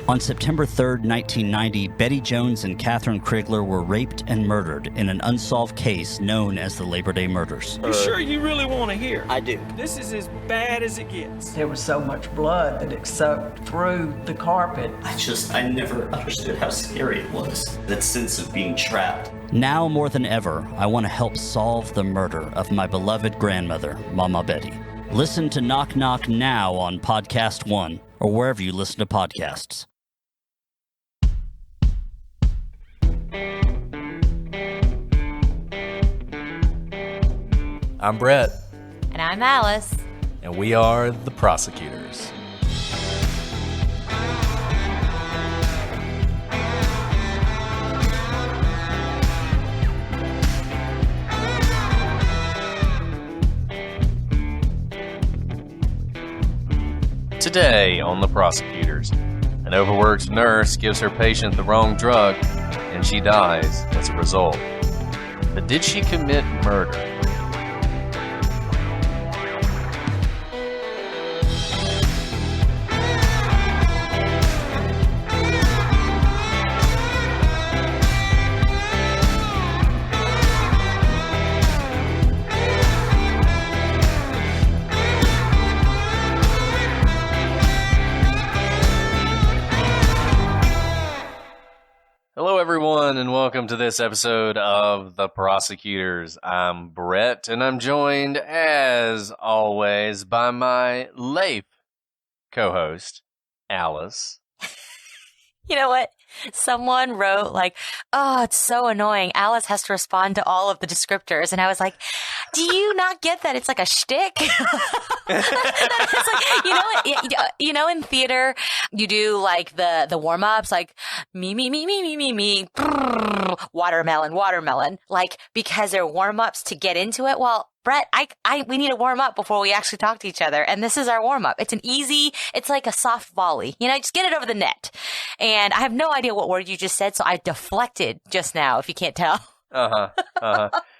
On September 3rd, 1990, Betty Jones and Catherine Krigler were raped and murdered in an unsolved case known as the Labor Day Murders. You sure you really want to hear? I do. This is as bad as it gets. There was so much blood that it soaked through the carpet. I never understood how scary it was. That sense of being trapped. Now more than ever, I want to help solve the murder of my beloved grandmother, Mama Betty. Listen to Knock Knock now on Podcast One or wherever you listen to podcasts. I'm Brett. And I'm Alice. And we are the Prosecutors. Today on the Prosecutors, an overworked nurse gives her patient the wrong drug and she dies as a result. But did she commit murder? Hello, everyone, and welcome to this episode of The Prosecutors. I'm Brett, and I'm joined, as always, by my late co-host, Alice. You know what? Someone wrote oh, it's so annoying. Alice has to respond to all of the descriptors. And I was like, do you not get that it's like a shtick? It's like, in theater, you do like the warm-ups, like me, brrr, watermelon, like because they're warm-ups to get into it. Well, Brett, we need to warm up before we actually talk to each other. And this is our warm up. It's like a soft volley, just get it over the net. And I have no idea what word you just said. So I deflected just now, if you can't tell.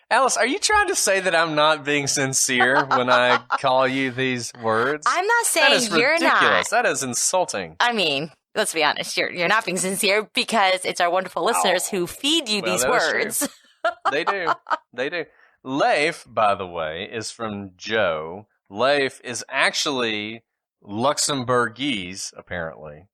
Alice, are you trying to say that I'm not being sincere when I call you these words? I'm not saying that is you're ridiculous. not. That is insulting. I mean, let's be honest. You're not being sincere because it's our wonderful listeners who feed you these words. They do. Leif, by the way, is from Joe. Leif is actually Luxembourgese, apparently.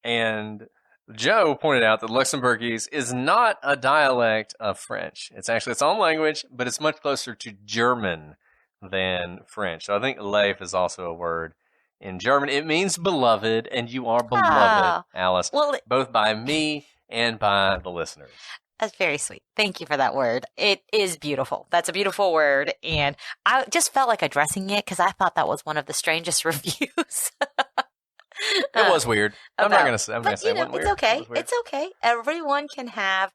And Joe pointed out that Luxembourgese is not a dialect of French. It's actually its own language, but it's much closer to German than French. So I think Leif is also a word in German. It means beloved, and you are beloved, Alice, both by me and by the listeners. That's very sweet. Thank you for that word. It is beautiful. That's a beautiful word. And I just felt like addressing it because I thought that was one of the strangest reviews. It was weird. I'm not going to say it wasn't weird. It's okay. It's okay. Everyone can have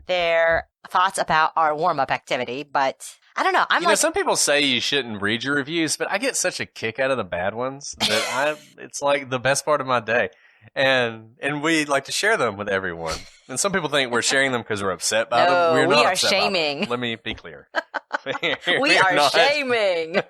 their thoughts about our warm-up activity, but I don't know. Some people say you shouldn't read your reviews, but I get such a kick out of the bad ones that it's like the best part of my day. And we like to share them with everyone. And some people think we're sharing them because we're upset by them. We're not upset shaming. By them. Let me be clear. we are shaming.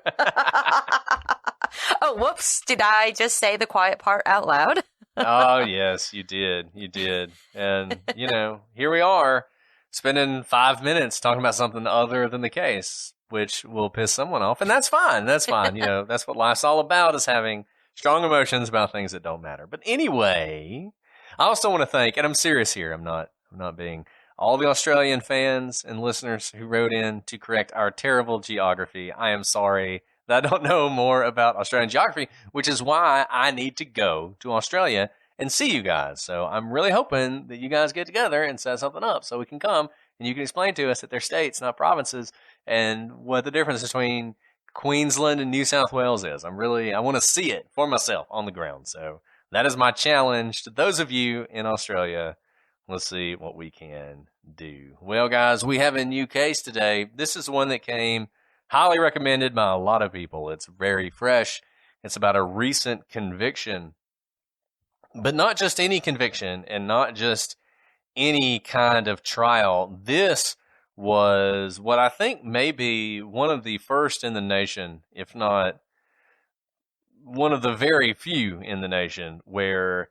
Oh, whoops. Did I just say the quiet part out loud? Oh, yes, you did. You did. And, here we are spending 5 minutes talking about something other than the case, which will piss someone off. And that's fine. That's fine. That's what life's all about, is having strong emotions about things that don't matter. But anyway, I also want to thank, and I'm serious here, I'm not being, all the Australian fans and listeners who wrote in to correct our terrible geography. I am sorry that I don't know more about Australian geography, which is why I need to go to Australia and see you guys. So I'm really hoping that you guys get together and set something up so we can come and you can explain to us that they're states, not provinces, and what the difference between Queensland and New South Wales is. I want to see it for myself on the ground. So that is my challenge to those of you in Australia. Let's see what we can do. Well, guys, we have a new case today. This is one that came highly recommended by a lot of people. It's very fresh. It's about a recent conviction, but not just any conviction and not just any kind of trial. This was what I think may be one of the first in the nation, if not one of the very few in the nation, where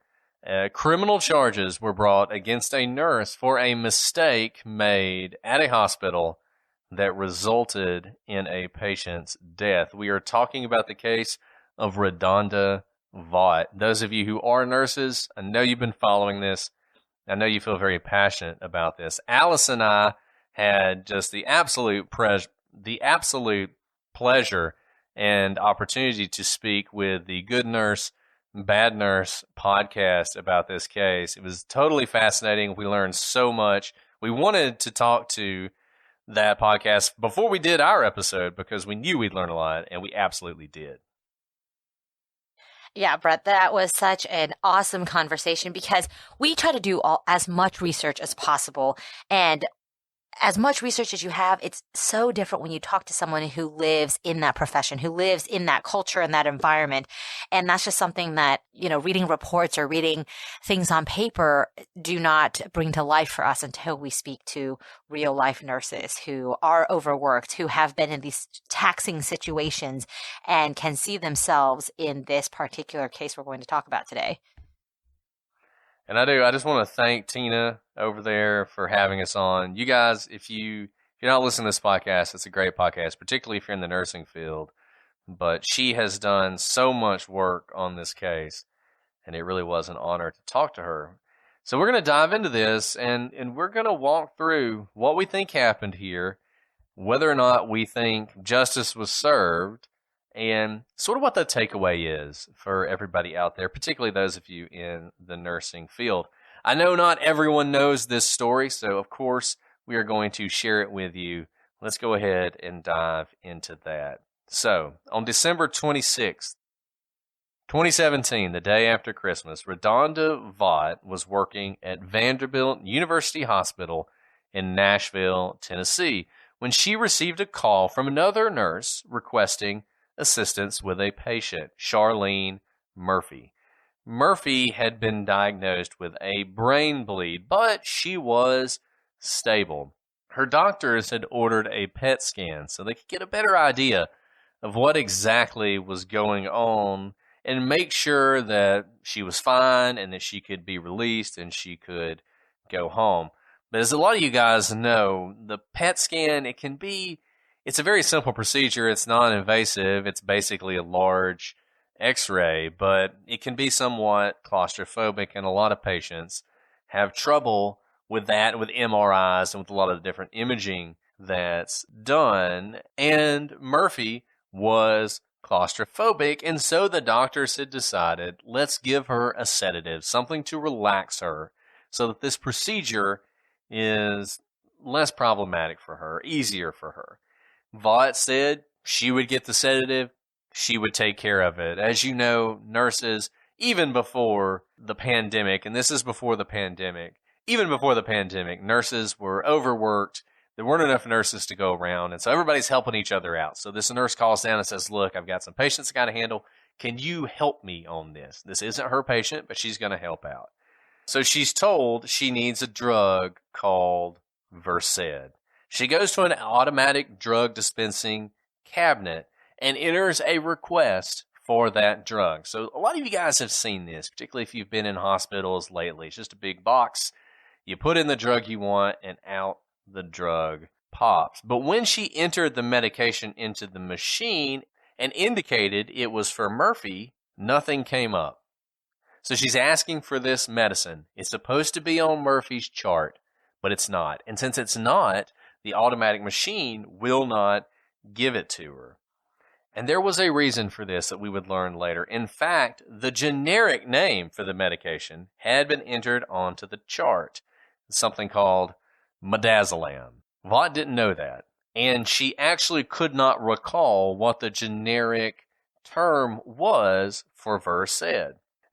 Criminal charges were brought against a nurse for a mistake made at a hospital that resulted in a patient's death. We are talking about the case of RaDonda Vaught. Those of you who are nurses, I know you've been following this. I know you feel very passionate about this. Alice and I had just the absolute pleasure and opportunity to speak with the Good Nurse, Bad Nurse podcast about this case. It was totally fascinating. We learned so much. We wanted to talk to that podcast before we did our episode because we knew we'd learn a lot, and we absolutely did. Yeah, Brett, that was such an awesome conversation because we try to do as much research as possible. And as much research as you have, it's so different when you talk to someone who lives in that profession, who lives in that culture and that environment. And that's just something that, reading reports or reading things on paper do not bring to life for us until we speak to real life nurses who are overworked, who have been in these taxing situations and can see themselves in this particular case we're going to talk about today. And I just want to thank Tina over there for having us on. You guys, if you're not listening to this podcast, it's a great podcast, particularly if you're in the nursing field. But she has done so much work on this case, and it really was an honor to talk to her. So we're going to dive into this, and we're going to walk through what we think happened here, whether or not we think justice was served, and sort of what the takeaway is for everybody out there, particularly those of you in the nursing field. I know not everyone knows this story, so of course we are going to share it with you. Let's go ahead and dive into that. So, on December 26th, 2017, the day after Christmas, RaDonda Vaught was working at Vanderbilt University Hospital in Nashville, Tennessee, when she received a call from another nurse requesting assistance with a patient, Charlene Murphy. Murphy had been diagnosed with a brain bleed, but she was stable. Her doctors had ordered a PET scan so they could get a better idea of what exactly was going on and make sure that she was fine and that she could be released and she could go home. But as a lot of you guys know, the PET scan, it's a very simple procedure. It's non-invasive. It's basically a large x-ray, but it can be somewhat claustrophobic, and a lot of patients have trouble with that, with MRIs and with a lot of the different imaging that's done. And Murphy was claustrophobic, and so the doctors had decided, let's give her a sedative, something to relax her, so that this procedure is less problematic for her, easier for her. Vaught said she would get the sedative, she would take care of it. As you know, nurses, even before the pandemic, and this is before the pandemic, even before the pandemic, nurses were overworked. There weren't enough nurses to go around, and so everybody's helping each other out. So this nurse calls down and says, look, I've got some patients I got to handle. Can you help me on this? This isn't her patient, but she's going to help out. So she's told she needs a drug called Versed. She goes to an automatic drug dispensing cabinet and enters a request for that drug. So a lot of you guys have seen this, particularly if you've been in hospitals lately. It's just a big box. You put in the drug you want, and out the drug pops. But when she entered the medication into the machine and indicated it was for Murphy, nothing came up. So she's asking for this medicine. It's supposed to be on Murphy's chart, but it's not. And since it's not, the automatic machine will not give it to her. And there was a reason for this that we would learn later. In fact, the generic name for the medication had been entered onto the chart, something called midazolam. Vaught didn't know that, and she actually could not recall what the generic term was for Versed.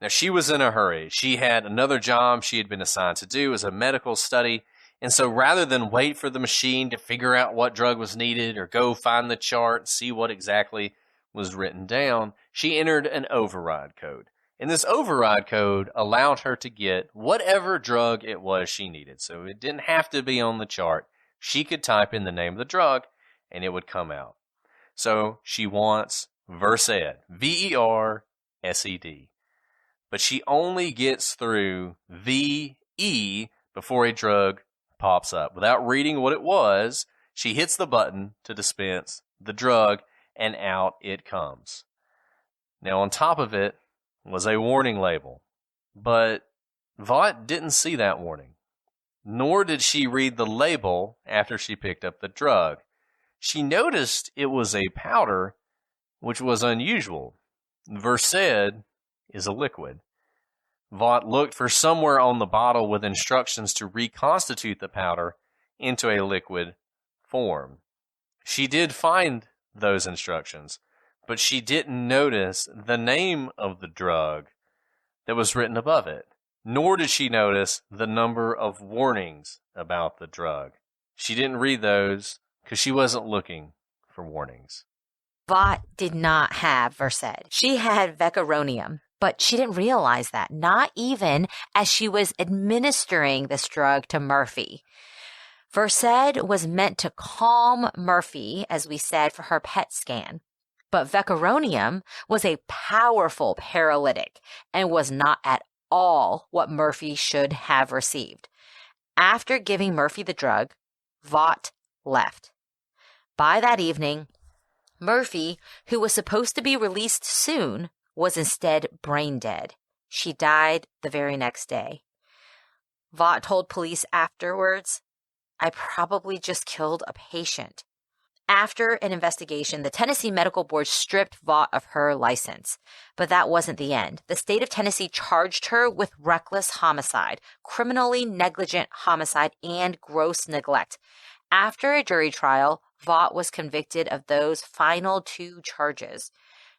Now, she was in a hurry. She had another job she had been assigned to do as a medical study. And so rather than wait for the machine to figure out what drug was needed or go find the chart and see what exactly was written down, she entered an override code. And this override code allowed her to get whatever drug it was she needed. So it didn't have to be on the chart. She could type in the name of the drug and it would come out. So she wants Versed, Versed. but she only gets through VE before a drug pops up. Without reading what it was, she hits the button to dispense the drug, and out it comes. Now, on top of it was a warning label, but Vaught didn't see that warning, nor did she read the label after she picked up the drug. She noticed it was a powder, which was unusual. Versed is a liquid. Vaught looked for somewhere on the bottle with instructions to reconstitute the powder into a liquid form. She did find those instructions, but she didn't notice the name of the drug that was written above it, nor did she notice the number of warnings about the drug. She didn't read those because she wasn't looking for warnings. Vaught did not have Versed. She had vecuronium, but she didn't realize that, not even as she was administering this drug to Murphy. Versed was meant to calm Murphy, as we said, for her PET scan. But vecuronium was a powerful paralytic and was not at all what Murphy should have received. After giving Murphy the drug, Vaught left. By that evening, Murphy, who was supposed to be released soon, was instead brain dead. She died the very next day. Vaught told police afterwards, "I probably just killed a patient." After an investigation, the Tennessee Medical Board stripped Vaught of her license. But that wasn't the end. The state of Tennessee charged her with reckless homicide, criminally negligent homicide, and gross neglect. After a jury trial, Vaught was convicted of those final two charges.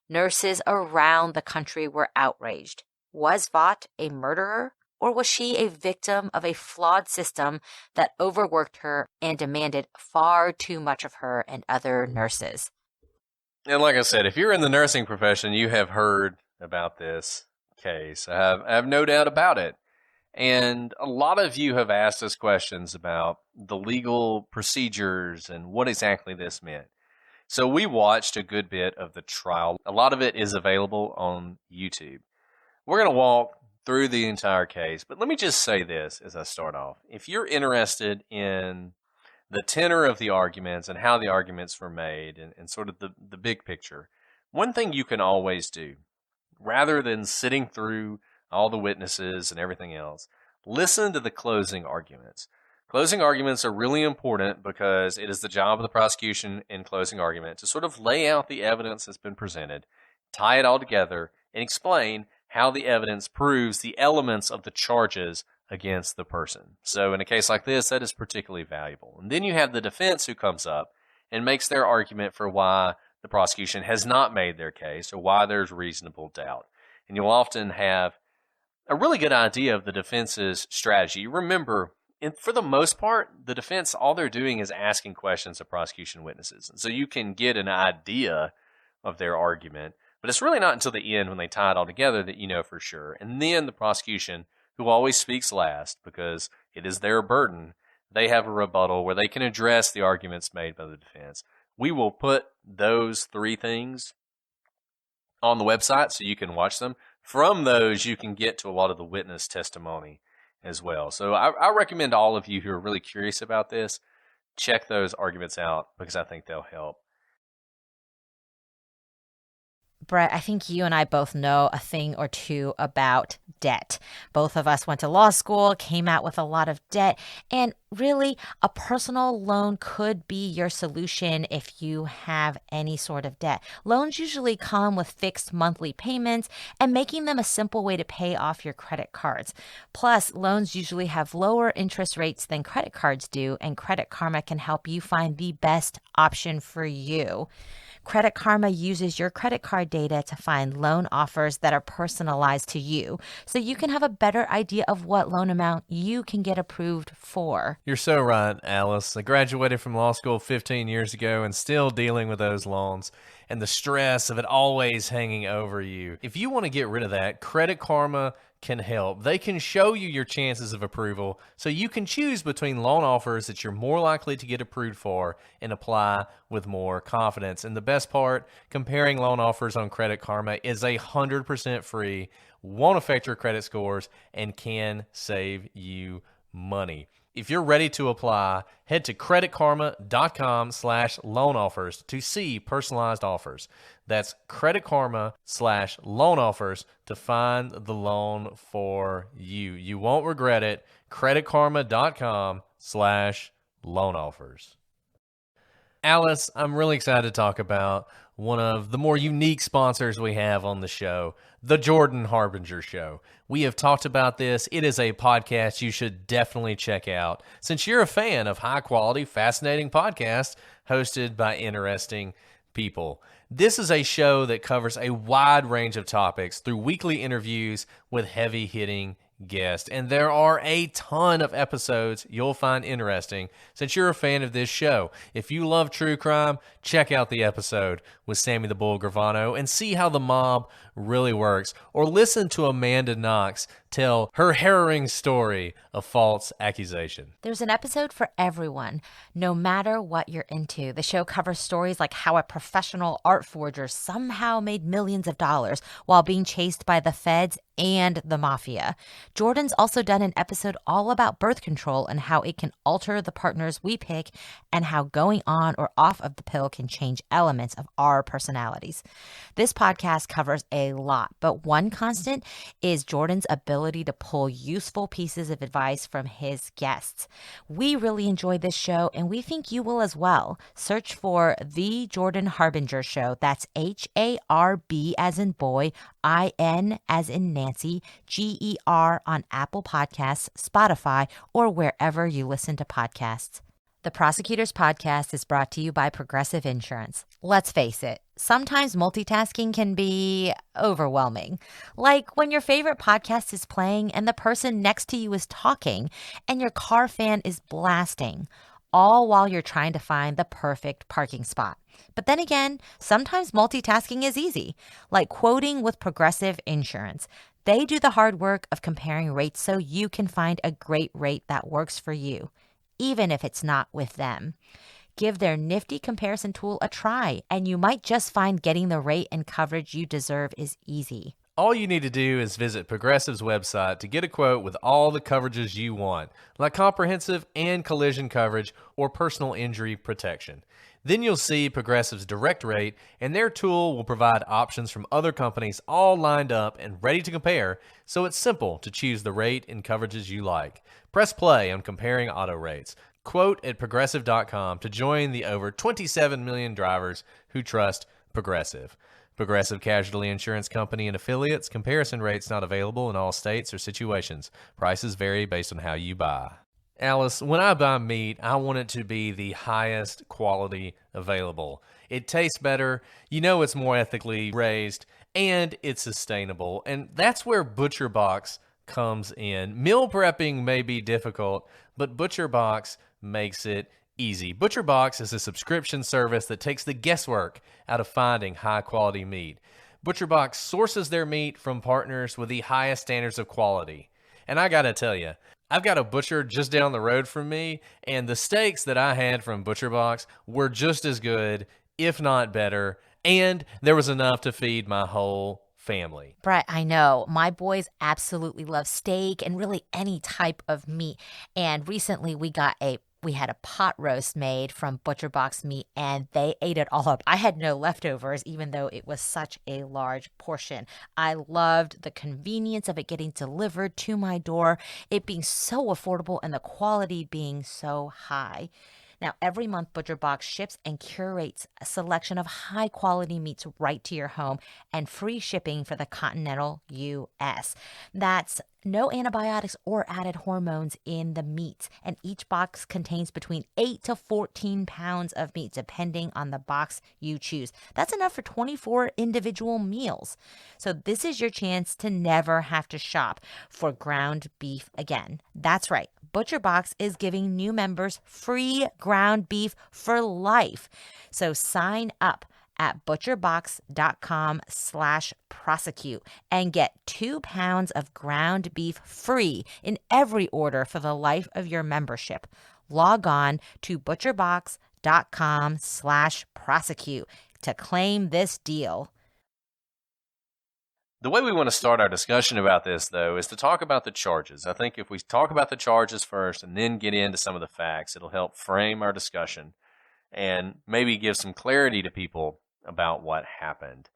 Nurses around the country were outraged. Was Vaught a murderer, or was she a victim of a flawed system that overworked her and demanded far too much of her and other nurses? And like I said, if you're in the nursing profession, you have heard about this case. I have no doubt about it. And a lot of you have asked us questions about the legal procedures and what exactly this meant. So we watched a good bit of the trial. A lot of it is available on YouTube. We're going to walk through the entire case, but let me just say this as I start off. If you're interested in the tenor of the arguments and how the arguments were made and sort of the big picture, one thing you can always do, rather than sitting through all the witnesses and everything else, listen to the closing arguments. Closing arguments are really important because it is the job of the prosecution in closing argument to sort of lay out the evidence that's been presented, tie it all together, and explain how the evidence proves the elements of the charges against the person. So in a case like this, that is particularly valuable. And then you have the defense who comes up and makes their argument for why the prosecution has not made their case or why there's reasonable doubt. And you'll often have a really good idea of the defense's strategy. Remember, for the most part, the defense, all they're doing is asking questions of prosecution witnesses. And so you can get an idea of their argument, but it's really not until the end when they tie it all together that you know for sure. And then the prosecution, who always speaks last because it is their burden, they have a rebuttal where they can address the arguments made by the defense. We will put those three things on the website so you can watch them. From those, you can get to a lot of the witness testimony as well. So I recommend all of you who are really curious about this, check those arguments out because I think they'll help. Brett, I think you and I both know a thing or two about debt. Both of us went to law school, came out with a lot of debt, and really a personal loan could be your solution if you have any sort of debt. Loans usually come with fixed monthly payments and making them a simple way to pay off your credit cards. Plus, loans usually have lower interest rates than credit cards do, and Credit Karma can help you find the best option for you. Credit Karma uses your credit card data to find loan offers that are personalized to you, so you can have a better idea of what loan amount you can get approved for. You're so right, Alice. I graduated from law school 15 years ago and still dealing with those loans and the stress of it always hanging over you. If you want to get rid of that, Credit Karma can help. They can show you your chances of approval so you can choose between loan offers that you're more likely to get approved for and apply with more confidence. And the best part, comparing loan offers on Credit Karma is 100% free won't affect your credit scores, and can save you money. If you're ready to apply, head to creditkarma.com/loan offers to see personalized offers. That's creditkarma/loan offers to find the loan for you. You won't regret it. creditkarma.com/loan offers. Alice, I'm really excited to talk about one of the more unique sponsors we have on the show, The Jordan Harbinger Show. We have talked about this. It is a podcast you should definitely check out since you're a fan of high-quality, fascinating podcasts hosted by interesting people. This is a show that covers a wide range of topics through weekly interviews with heavy-hitting guest, and there are a ton of episodes you'll find interesting since you're a fan of this show. If you love true crime, check out the episode with Sammy the Bull Gravano and see how the mob really works, or listen to Amanda Knox tell her harrowing story of false accusation. There's an episode for everyone, no matter what you're into. The show covers stories like how a professional art forger somehow made millions of dollars while being chased by the feds and the mafia. Jordan's also done an episode all about birth control and how it can alter the partners we pick and how going on or off of the pill can change elements of our personalities. This podcast covers a lot, but one constant is Jordan's ability to pull useful pieces of advice from his guests. We really enjoyed this show, and we think you will as well. Search for The Jordan Harbinger Show. That's HARB as in boy, IN as in Nancy, GER on Apple Podcasts, Spotify, or wherever you listen to podcasts. The Prosecutors Podcast is brought to you by Progressive Insurance. Let's face it, sometimes multitasking can be overwhelming. Like when your favorite podcast is playing and the person next to you is talking and your car fan is blasting, all while you're trying to find the perfect parking spot. But then again, sometimes multitasking is easy, like quoting with Progressive Insurance. They do the hard work of comparing rates so you can find a great rate that works for you, even if it's not with them. Give their nifty comparison tool a try, and you might just find getting the rate and coverage you deserve is easy. All you need to do is visit Progressive's website to get a quote with all the coverages you want, like comprehensive and collision coverage or personal injury protection. Then you'll see Progressive's direct rate, and their tool will provide options from other companies all lined up and ready to compare, so it's simple to choose the rate and coverages you like. Press play on comparing auto rates. Quote at Progressive.com to join the over 27 million drivers who trust Progressive. Progressive Casualty Insurance Company and affiliates. Comparison rates not available in all states or situations. Prices vary based on how you buy. Alice, when I buy meat, I want it to be the highest quality available. It tastes better, you know it's more ethically raised, and it's sustainable. And that's where ButcherBox comes in. Meal prepping may be difficult, but ButcherBox makes it easy. ButcherBox is a subscription service that takes the guesswork out of finding high-quality meat. ButcherBox sources their meat from partners with the highest standards of quality. And I gotta tell you, I've got a butcher just down the road from me, and the steaks that I had from ButcherBox were just as good, if not better, and there was enough to feed my whole family. Brett, I know. My boys absolutely love steak and really any type of meat. And recently we had a pot roast made from ButcherBox meat, and they ate it all up. I had no leftovers, even though it was such a large portion. I loved the convenience of it getting delivered to my door, it being so affordable, and the quality being so high. Now, every month, ButcherBox ships and curates a selection of high-quality meats right to your home and free shipping for the continental U.S. That's no antibiotics or added hormones in the meats, and each box contains between 8 to 14 pounds of meat, depending on the box you choose. That's enough for 24 individual meals. So this is your chance to never have to shop for ground beef again. That's right. ButcherBox is giving new members free ground beef for life. So sign up at butcherbox.com/prosecute and get 2 pounds of ground beef free in every order for the life of your membership. Log on to butcherbox.com/prosecute to claim this deal. The way we want to start our discussion about this, though, is to talk about the charges. I think if we talk about the charges first and then get into some of the facts, it'll help frame our discussion and maybe give some clarity to people about what happened.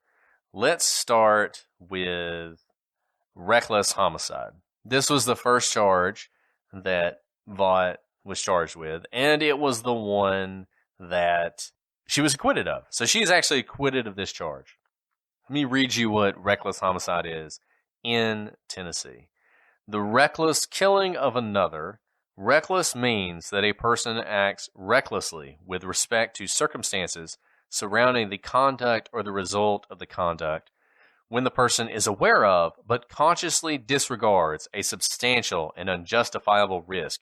Let's start with reckless homicide. This was the first charge that Vaught was charged with, and it was the one that she was acquitted of. So she is actually acquitted of this charge. Let me read you what reckless homicide is in Tennessee. The reckless killing of another. Reckless means that a person acts recklessly with respect to circumstances surrounding the conduct or the result of the conduct when the person is aware of but consciously disregards a substantial and unjustifiable risk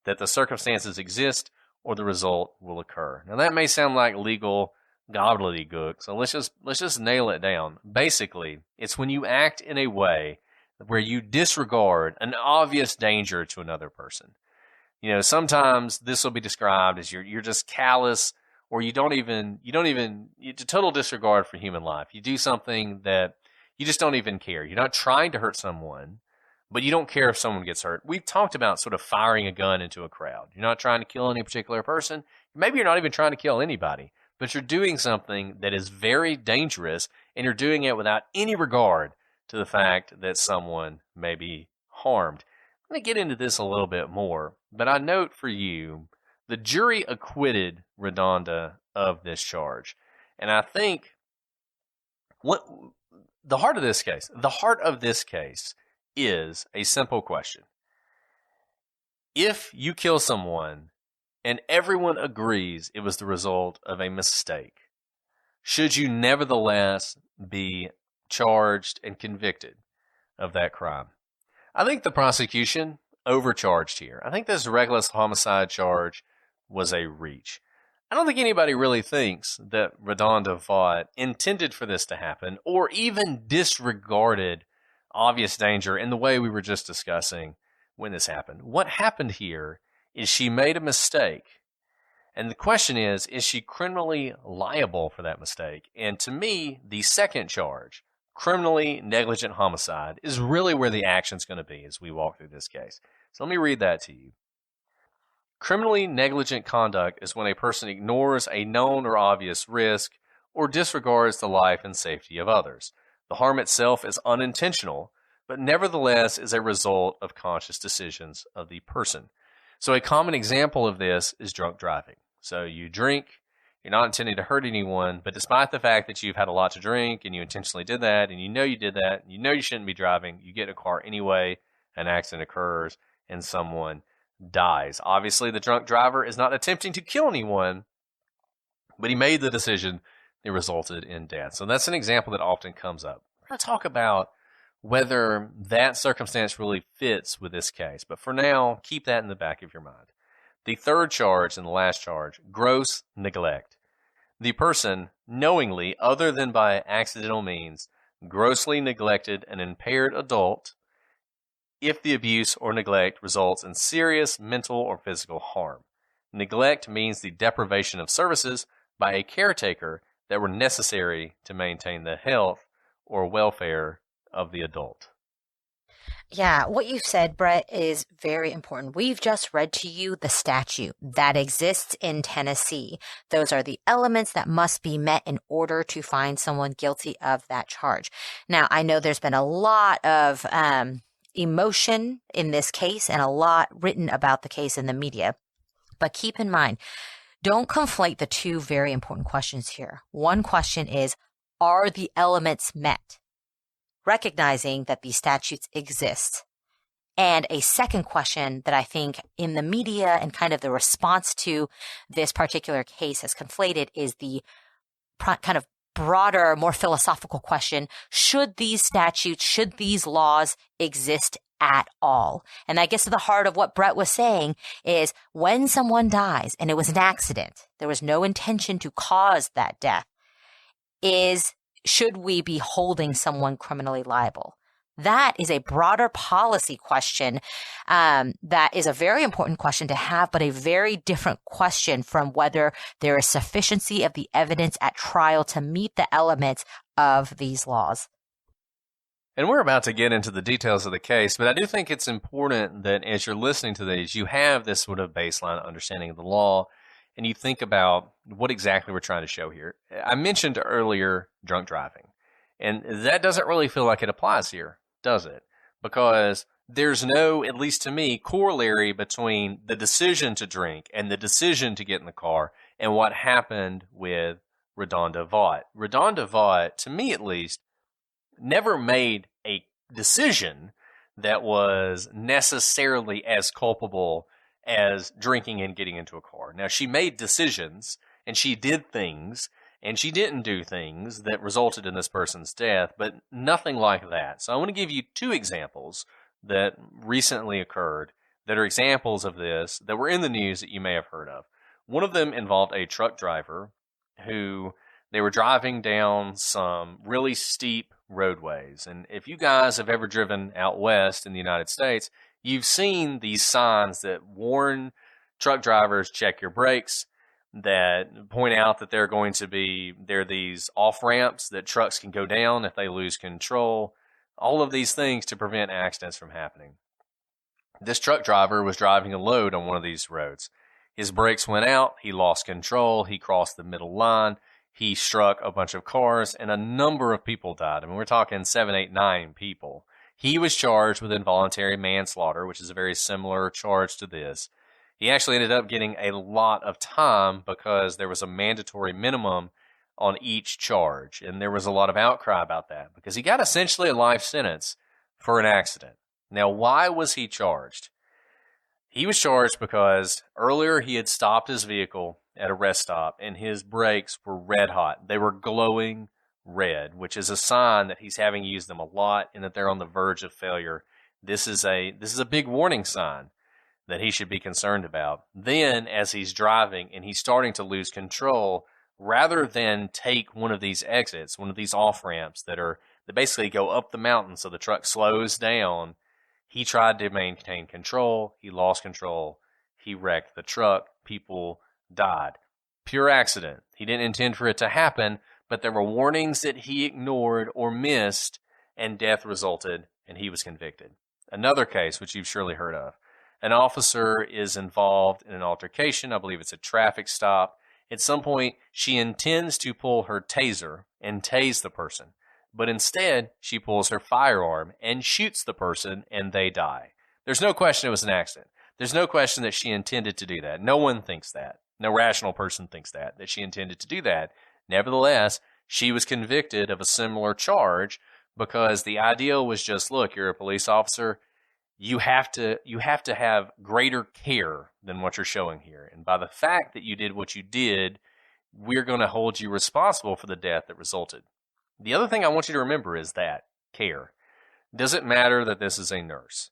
that the circumstances exist or the result will occur. Now that may sound like legal gobbledygook, so let's just nail it down. Basically, it's when you act in a way where you disregard an obvious danger to another person. You know, sometimes this will be described as you're just callous, or you total disregard for human life. You do something that you just don't even care. You're not trying to hurt someone, but you don't care if someone gets hurt. We've talked about sort of firing a gun into a crowd. You're not trying to kill any particular person. Maybe you're not even trying to kill anybody, but you're doing something that is very dangerous, and you're doing it without any regard to the fact that someone may be harmed. I'm going to get into this a little bit more, but I note for you, the jury acquitted RaDonda of this charge. And I think the heart of this case is a simple question. If you kill someone and everyone agrees it was the result of a mistake, should you nevertheless be charged and convicted of that crime? I think the prosecution overcharged here. I think this reckless homicide charge was a reach. I don't think anybody really thinks that RaDonda Vaught intended for this to happen or even disregarded obvious danger in the way we were just discussing when this happened. What happened here is she made a mistake. And the question is she criminally liable for that mistake? And to me, the second charge, criminally negligent homicide, is really where the action's going to be as we walk through this case. So let me read that to you. Criminally negligent conduct is when a person ignores a known or obvious risk or disregards the life and safety of others. The harm itself is unintentional, but nevertheless is a result of conscious decisions of the person. So a common example of this is drunk driving. So you drink, you're not intending to hurt anyone, but despite the fact that you've had a lot to drink and you intentionally did that, and you know you did that, and you know you shouldn't be driving, you get in a car anyway, an accident occurs, and someone dies. Obviously, the drunk driver is not attempting to kill anyone, but he made the decision that resulted in death. So that's an example that often comes up. We're going to talk about whether that circumstance really fits with this case. But for now, keep that in the back of your mind. The third charge and the last charge, gross neglect. The person knowingly, other than by accidental means, grossly neglected an impaired adult if the abuse or neglect results in serious mental or physical harm. Neglect means the deprivation of services by a caretaker that were necessary to maintain the health or welfare of the adult. Yeah, what you said, Brett, is very important. We've just read to you the statute that exists in Tennessee. Those are the elements that must be met in order to find someone guilty of that charge. Now, I know there's been a lot of emotion in this case and a lot written about the case in the media. But keep in mind, don't conflate the two very important questions here. One question is, are the elements met? Recognizing that these statutes exist. And a second question that I think in the media and kind of the response to this particular case has conflated is the kind of broader, more philosophical question, should these statutes, should these laws exist at all? And I guess to the heart of what Brett was saying is when someone dies and it was an accident, there was no intention to cause that death, should we be holding someone criminally liable? That is a broader policy question that is a very important question to have, but a very different question from whether there is sufficiency of the evidence at trial to meet the elements of these laws. And we're about to get into the details of the case, but I do think it's important that as you're listening to these, you have this sort of baseline understanding of the law, and you think about what exactly we're trying to show here. I mentioned earlier drunk driving, and that doesn't really feel like it applies here, does it? Because there's no, at least to me, corollary between the decision to drink and the decision to get in the car and what happened with RaDonda Vaught. RaDonda Vaught, to me at least, never made a decision that was necessarily as culpable as drinking and getting into a car. Now, she made decisions, and she did things, and she didn't do things that resulted in this person's death, but nothing like that. So I want to give you two examples that recently occurred that are examples of this that were in the news that you may have heard of. One of them involved a truck driver who they were driving down some really steep roadways. And if you guys have ever driven out west in the United States, you've seen these signs that warn truck drivers, check your brakes, that point out that there are these off-ramps that trucks can go down if they lose control. All of these things to prevent accidents from happening. This truck driver was driving a load on one of these roads. His brakes went out, he lost control, he crossed the middle line, he struck a bunch of cars, and a number of people died. I mean, we're talking 7, 8, 9 people. He was charged with involuntary manslaughter, which is a very similar charge to this. He actually ended up getting a lot of time because there was a mandatory minimum on each charge, and there was a lot of outcry about that because he got essentially a life sentence for an accident. Now, why was he charged? He was charged because earlier he had stopped his vehicle at a rest stop, and his brakes were red hot. They were glowing red, which is a sign that he's having used them a lot and that they're on the verge of failure. This is a big warning sign that he should be concerned about. Then, as he's driving and he's starting to lose control, rather than take one of these exits, one of these off-ramps that basically go up the mountain so the truck slows down, he tried to maintain control. He lost control. He wrecked the truck. People died. Pure accident. He didn't intend for it to happen, but there were warnings that he ignored or missed, and death resulted, and he was convicted. Another case, which you've surely heard of. An officer is involved in an altercation. I believe it's a traffic stop. At some point, she intends to pull her taser and tase the person, but instead, she pulls her firearm and shoots the person, and they die. There's no question it was an accident. There's no question that she intended to do that. No one thinks that. No rational person thinks that she intended to do that. Nevertheless, she was convicted of a similar charge because the idea was just, look, you're a police officer. You have to have greater care than what you're showing here. And by the fact that you did what you did, we're going to hold you responsible for the death that resulted. The other thing I want you to remember is that care. Does it matter that this is a nurse?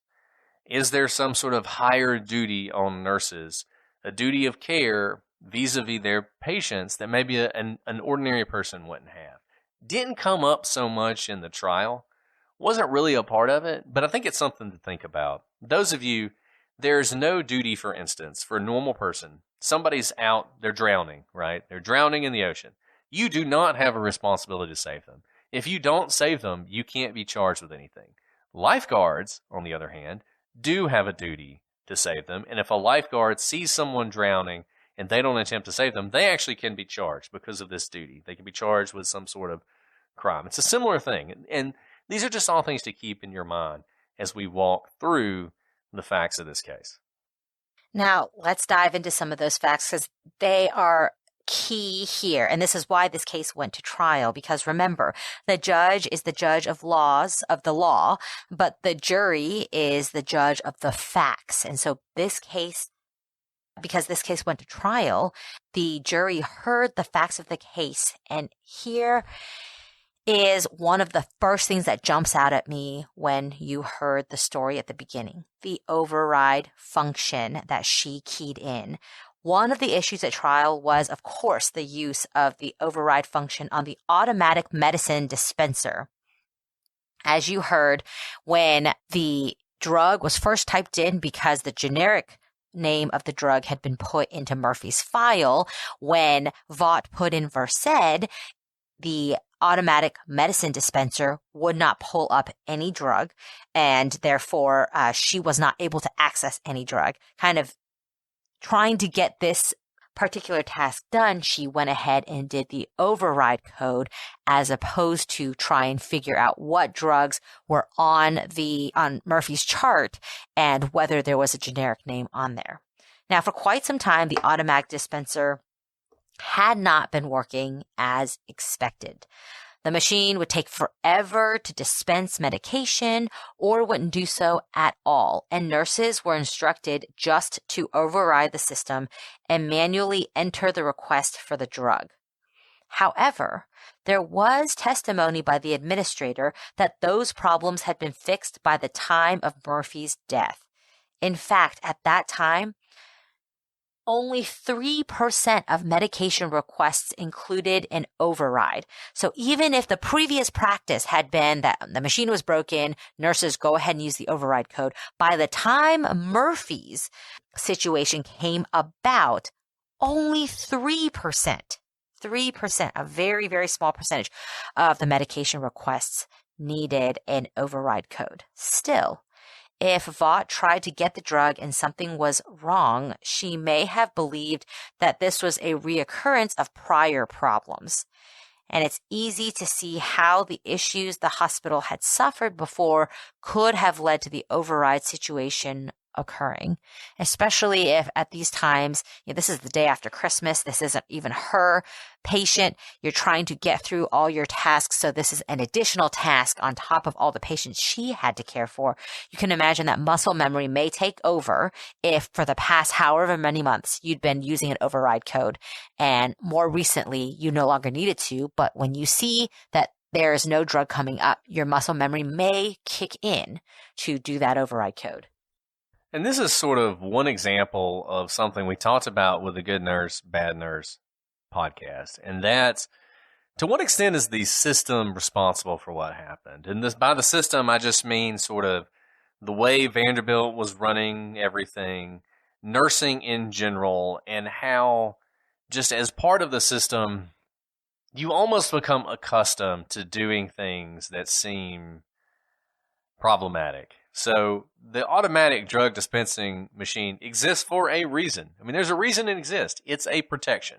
Is there some sort of higher duty on nurses, a duty of care vis-a-vis their patients that maybe an ordinary person wouldn't have? Didn't come up so much in the trial. Wasn't really a part of it, but I think it's something to think about. Those of you, there's no duty, for instance, for a normal person. Somebody's out, they're drowning, right? They're drowning in the ocean. You do not have a responsibility to save them. If you don't save them, you can't be charged with anything. Lifeguards, on the other hand, do have a duty to save them, and if a lifeguard sees someone drowning and they don't attempt to save them, they actually can be charged because of this duty. They can be charged with some sort of crime. It's a similar thing, and these are just all things to keep in your mind as we walk through the facts of this case. Now, let's dive into some of those facts because they are key here. And this is why this case went to trial, because remember, the judge is the judge of laws, of the law, but the jury is the judge of the facts. And so this case, because this case went to trial, the jury heard the facts of the case. And here is one of the first things that jumps out at me when you heard the story at the beginning, the override function that she keyed in. One of the issues at trial was, of course, the use of the override function on the automatic medicine dispenser. As you heard, when the drug was first typed in because the generic name of the drug had been put into Murphy's file, when Vaught put in Versed, the automatic medicine dispenser would not pull up any drug, and therefore she was not able to access any drug. Kind of trying to get this particular task done, she went ahead and did the override code as opposed to try and figure out what drugs were on Murphy's chart and whether there was a generic name on there. Now, for quite some time, the automatic dispenser had not been working as expected. The machine would take forever to dispense medication or wouldn't do so at all, and nurses were instructed just to override the system and manually enter the request for the drug. However, there was testimony by the administrator that those problems had been fixed by the time of Murphy's death. In fact, at that time, only 3% of medication requests included an override. So even if the previous practice had been that the machine was broken, nurses go ahead and use the override code, by the time Murphy's situation came about, only 3%, a very, very small percentage of the medication requests needed an override code. Still, if Vaught tried to get the drug and something was wrong, she may have believed that this was a reoccurrence of prior problems. And it's easy to see how the issues the hospital had suffered before could have led to the override situation occurring, especially if at these times, this is the day after Christmas, this isn't even her patient, you're trying to get through all your tasks, so this is an additional task on top of all the patients she had to care for. You can imagine that muscle memory may take over if for the past however many months you'd been using an override code, and more recently you no longer needed to, but when you see that there is no drug coming up, your muscle memory may kick in to do that override code. And this is sort of one example of something we talked about with the Good Nurse, Bad Nurse podcast. And that's, to what extent is the system responsible for what happened? And this, by the system, I just mean sort of the way Vanderbilt was running everything, nursing in general, and how just as part of the system, you almost become accustomed to doing things that seem problematic. So the automatic drug dispensing machine exists for a reason. I mean, there's a reason it exists. It's a protection.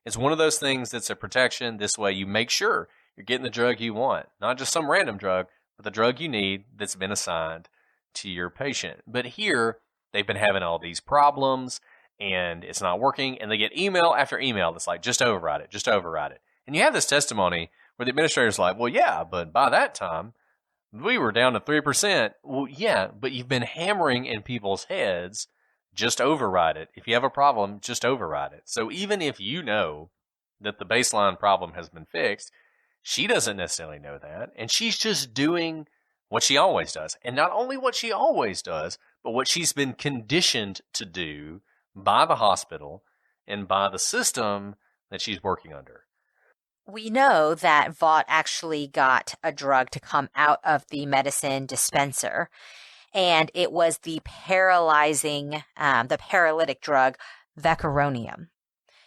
It's one of those things that's a protection. This way you make sure you're getting the drug you want, not just some random drug, but the drug you need that's been assigned to your patient. But here, they've been having all these problems, and it's not working, and they get email after email that's like, just override it, just override it. And you have this testimony where the administrator's like, well, yeah, but by that time, we were down to 3%. Well, yeah, but you've been hammering in people's heads, just override it. If you have a problem, just override it. So even if you know that the baseline problem has been fixed, she doesn't necessarily know that. And she's just doing what she always does. And not only what she always does, but what she's been conditioned to do by the hospital and by the system that she's working under. We know that Vaught actually got a drug to come out of the medicine dispenser, and it was the paralytic drug vecuronium.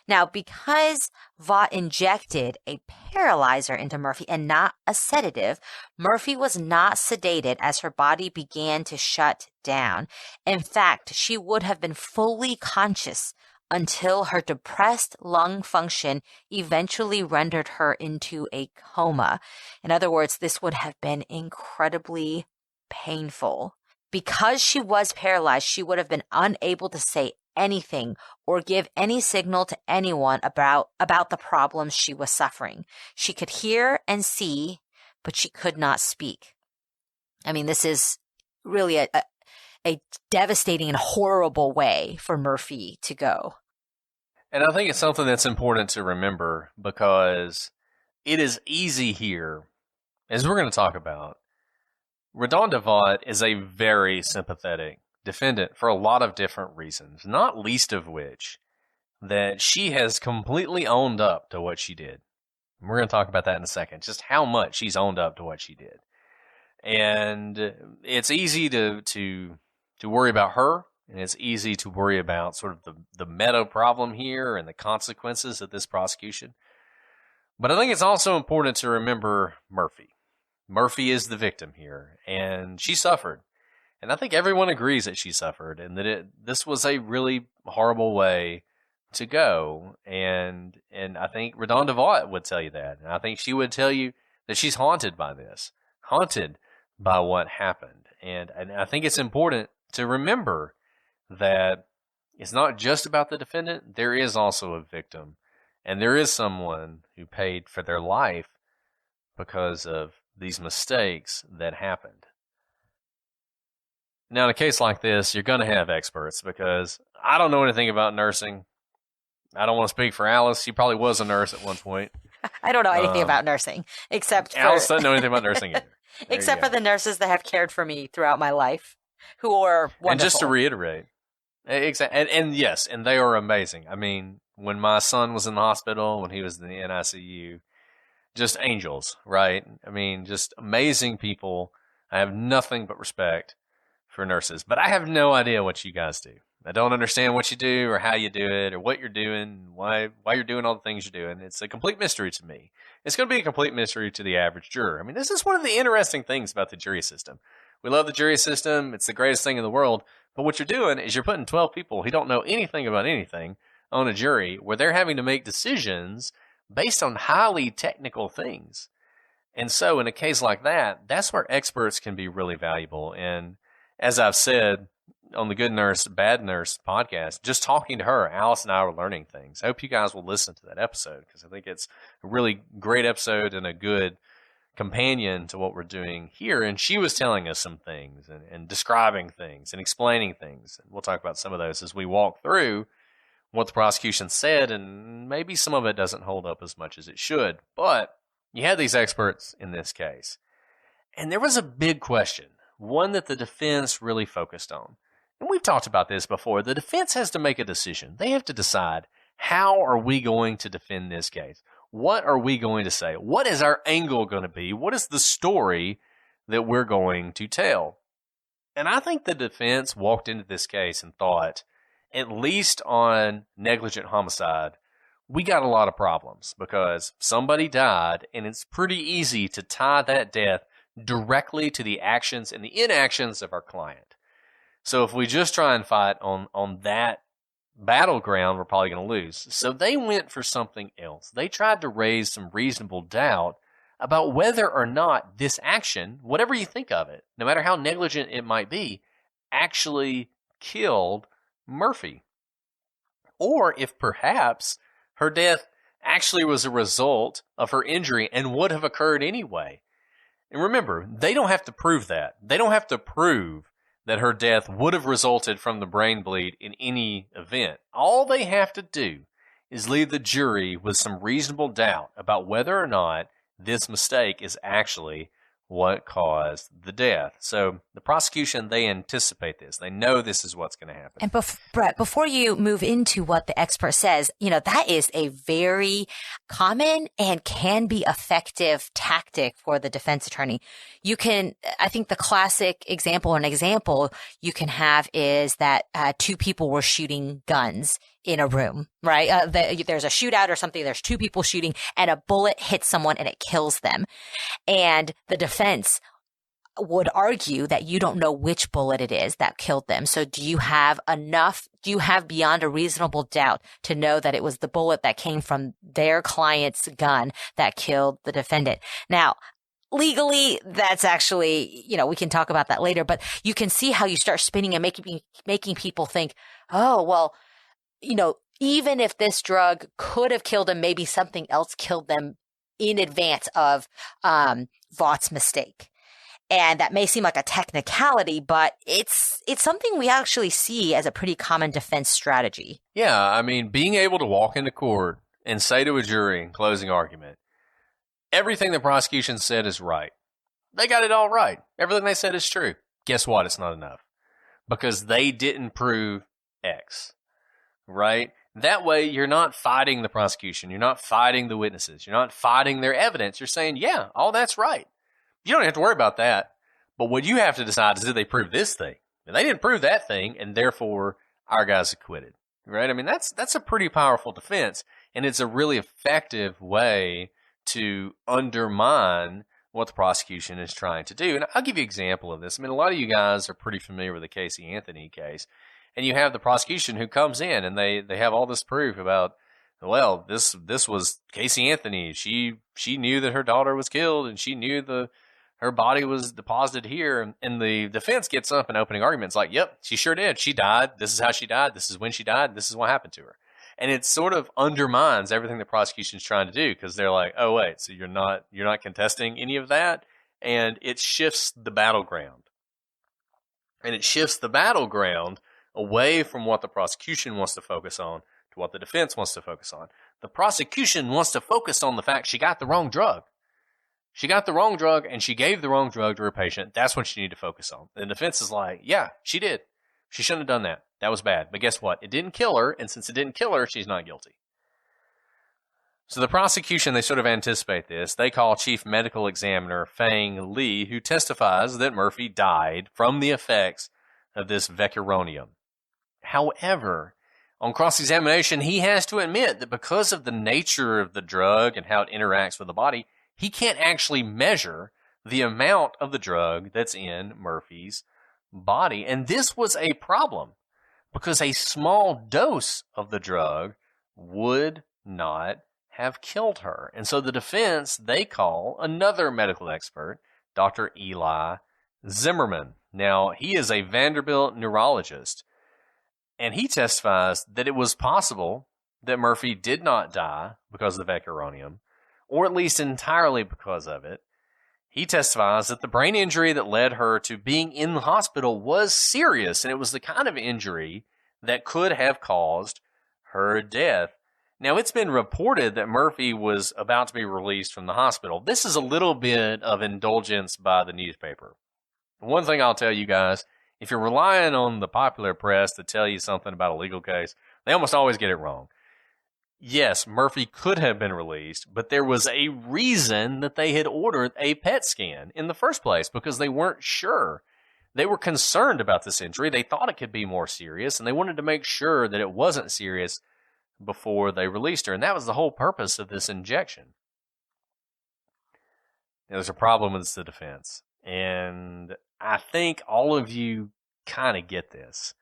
Now, because Vaught injected a paralyzer into Murphy and not a sedative, Murphy was not sedated as her body began to shut down. In fact, she would have been fully conscious until her depressed lung function eventually rendered her into a coma. In other words, this would have been incredibly painful. Because she was paralyzed, she would have been unable to say anything or give any signal to anyone about the problems she was suffering. She could hear and see, but she could not speak. I mean, this is really a devastating and horrible way for Murphy to go. And I think it's something that's important to remember, because it is easy here, as we're going to talk about. RaDonda Vaught is a very sympathetic defendant for a lot of different reasons, not least of which that she has completely owned up to what she did. And we're going to talk about that in a second, just how much she's owned up to what she did. And it's easy to worry about her, and it's easy to worry about sort of the meta problem here and the consequences of this prosecution. But I think it's also important to remember Murphy. Murphy is the victim here, and she suffered. And I think everyone agrees that she suffered and that this was a really horrible way to go. And I think RaDonda Vaught would tell you that. And I think she would tell you that she's haunted by this, haunted by what happened. And I think it's important to remember that it's not just about the defendant. There is also a victim. And there is someone who paid for their life because of these mistakes that happened. Now, in a case like this, you're going to have experts because I don't know anything about nursing. I don't want to speak for Alice. She probably was a nurse at one point. I don't know anything about nursing, except for... Alice doesn't know anything about nursing either. Except for the nurses that have cared for me throughout my life, who are wonderful. And just to reiterate, and yes, and they are amazing. I mean, when my son was in the hospital, when he was in the NICU, just angels, right? I mean, just amazing people. I have nothing but respect for nurses, but I have no idea what you guys do. I don't understand what you do or how you do it or what you're doing, why you're doing all the things you're doing. It's a complete mystery to me. It's going to be a complete mystery to the average juror. I mean, this is one of the interesting things about the jury system. We love the jury system. It's the greatest thing in the world. But what you're doing is you're putting 12 people who don't know anything about anything on a jury where they're having to make decisions based on highly technical things. And so in a case like that, that's where experts can be really valuable. And as I've said on the Good Nurse, Bad Nurse podcast, just talking to her, Alice and I were learning things. I hope you guys will listen to that episode because I think it's a really great episode and a good companion to what we're doing here. And she was telling us some things and describing things and explaining things. And we'll talk about some of those as we walk through what the prosecution said, and maybe some of it doesn't hold up as much as it should. But you had these experts in this case. And there was a big question, one that the defense really focused on. And we've talked about this before. The defense has to make a decision. They have to decide, how are we going to defend this case? What are we going to say? What is our angle going to be? What is the story that we're going to tell? And I think the defense walked into this case and thought, at least on negligent homicide, we got a lot of problems because somebody died, and it's pretty easy to tie that death directly to the actions and the inactions of our client. So if we just try and fight on that battleground, we're probably going to lose. So they went for something else. They tried to raise some reasonable doubt about whether or not this action, whatever you think of it, no matter how negligent it might be, actually killed Murphy. Or if perhaps her death actually was a result of her injury and would have occurred anyway. And remember, they don't have to prove that. They don't have to prove that her death would have resulted from the brain bleed in any event. All they have to do is leave the jury with some reasonable doubt about whether or not this mistake is actually what caused the death. So the prosecution, they anticipate this. They know this is what's going to happen. And Brett, before you move into what the expert says, that is a very common and can be effective tactic for the defense attorney. I think the classic example, you can have is that two people were shooting guns in a room, right? There's a shootout or something. There's two people shooting and a bullet hits someone and it kills them. And the defense would argue that you don't know which bullet it is that killed them. So do you have beyond a reasonable doubt to know that it was the bullet that came from their client's gun that killed the defendant? Now, legally, that's actually, we can talk about that later, but you can see how you start spinning and making people think, oh, well, even if this drug could have killed them, maybe something else killed them in advance of Vaught's mistake. And that may seem like a technicality, but it's something we actually see as a pretty common defense strategy. Yeah, I mean, being able to walk into court and say to a jury in closing argument, everything the prosecution said is right. They got it all right. Everything they said is true. Guess what? It's not enough. Because they didn't prove X. Right? That way, you're not fighting the prosecution. You're not fighting the witnesses. You're not fighting their evidence. You're saying, yeah, all that's right. You don't have to worry about that. But what you have to decide is, did they prove this thing? And they didn't prove that thing, and therefore, our guy's acquitted. Right? I mean, that's a pretty powerful defense, and it's a really effective way to undermine what the prosecution is trying to do. And I'll give you an example of this. I mean, a lot of you guys are pretty familiar with the Casey Anthony case. And you have the prosecution who comes in and they have all this proof about, well, this was Casey Anthony. She knew that her daughter was killed and she knew her body was deposited here. And the defense gets up in opening arguments like, yep, she sure did. She died. This is how she died. This is when she died. This is what happened to her. And it sort of undermines everything the prosecution is trying to do because they're like, oh, wait, so you're not contesting any of that? And it shifts the battleground. And it shifts the battleground away from what the prosecution wants to focus on to what the defense wants to focus on. The prosecution wants to focus on the fact she got the wrong drug. She got the wrong drug and she gave the wrong drug to her patient. That's what you need to focus on. And the defense is like, yeah, she did. She shouldn't have done that. That was bad. But guess what? It didn't kill her, and since it didn't kill her, she's not guilty. So the prosecution, they sort of anticipate this. They call Chief Medical Examiner Fang Li, who testifies that Murphy died from the effects of this vecuronium. However, on cross-examination, he has to admit that because of the nature of the drug and how it interacts with the body, he can't actually measure the amount of the drug that's in Murphy's body. And this was a problem because a small dose of the drug would not have killed her. And so the defense, they call another medical expert, Dr. Eli Zimmerman. Now, he is a Vanderbilt neurologist, and he testifies that it was possible that Murphy did not die because of the vecuronium, or at least entirely because of it. He testifies that the brain injury that led her to being in the hospital was serious, and it was the kind of injury that could have caused her death. Now, it's been reported that Murphy was about to be released from the hospital. This is a little bit of indulgence by the newspaper. One thing I'll tell you guys, if you're relying on the popular press to tell you something about a legal case, they almost always get it wrong. Yes, Murphy could have been released, but there was a reason that they had ordered a PET scan in the first place because they weren't sure. They were concerned about this injury. They thought it could be more serious, and they wanted to make sure that it wasn't serious before they released her. And that was the whole purpose of this injection. Now, there's a problem with the defense, and I think all of you kind of get this.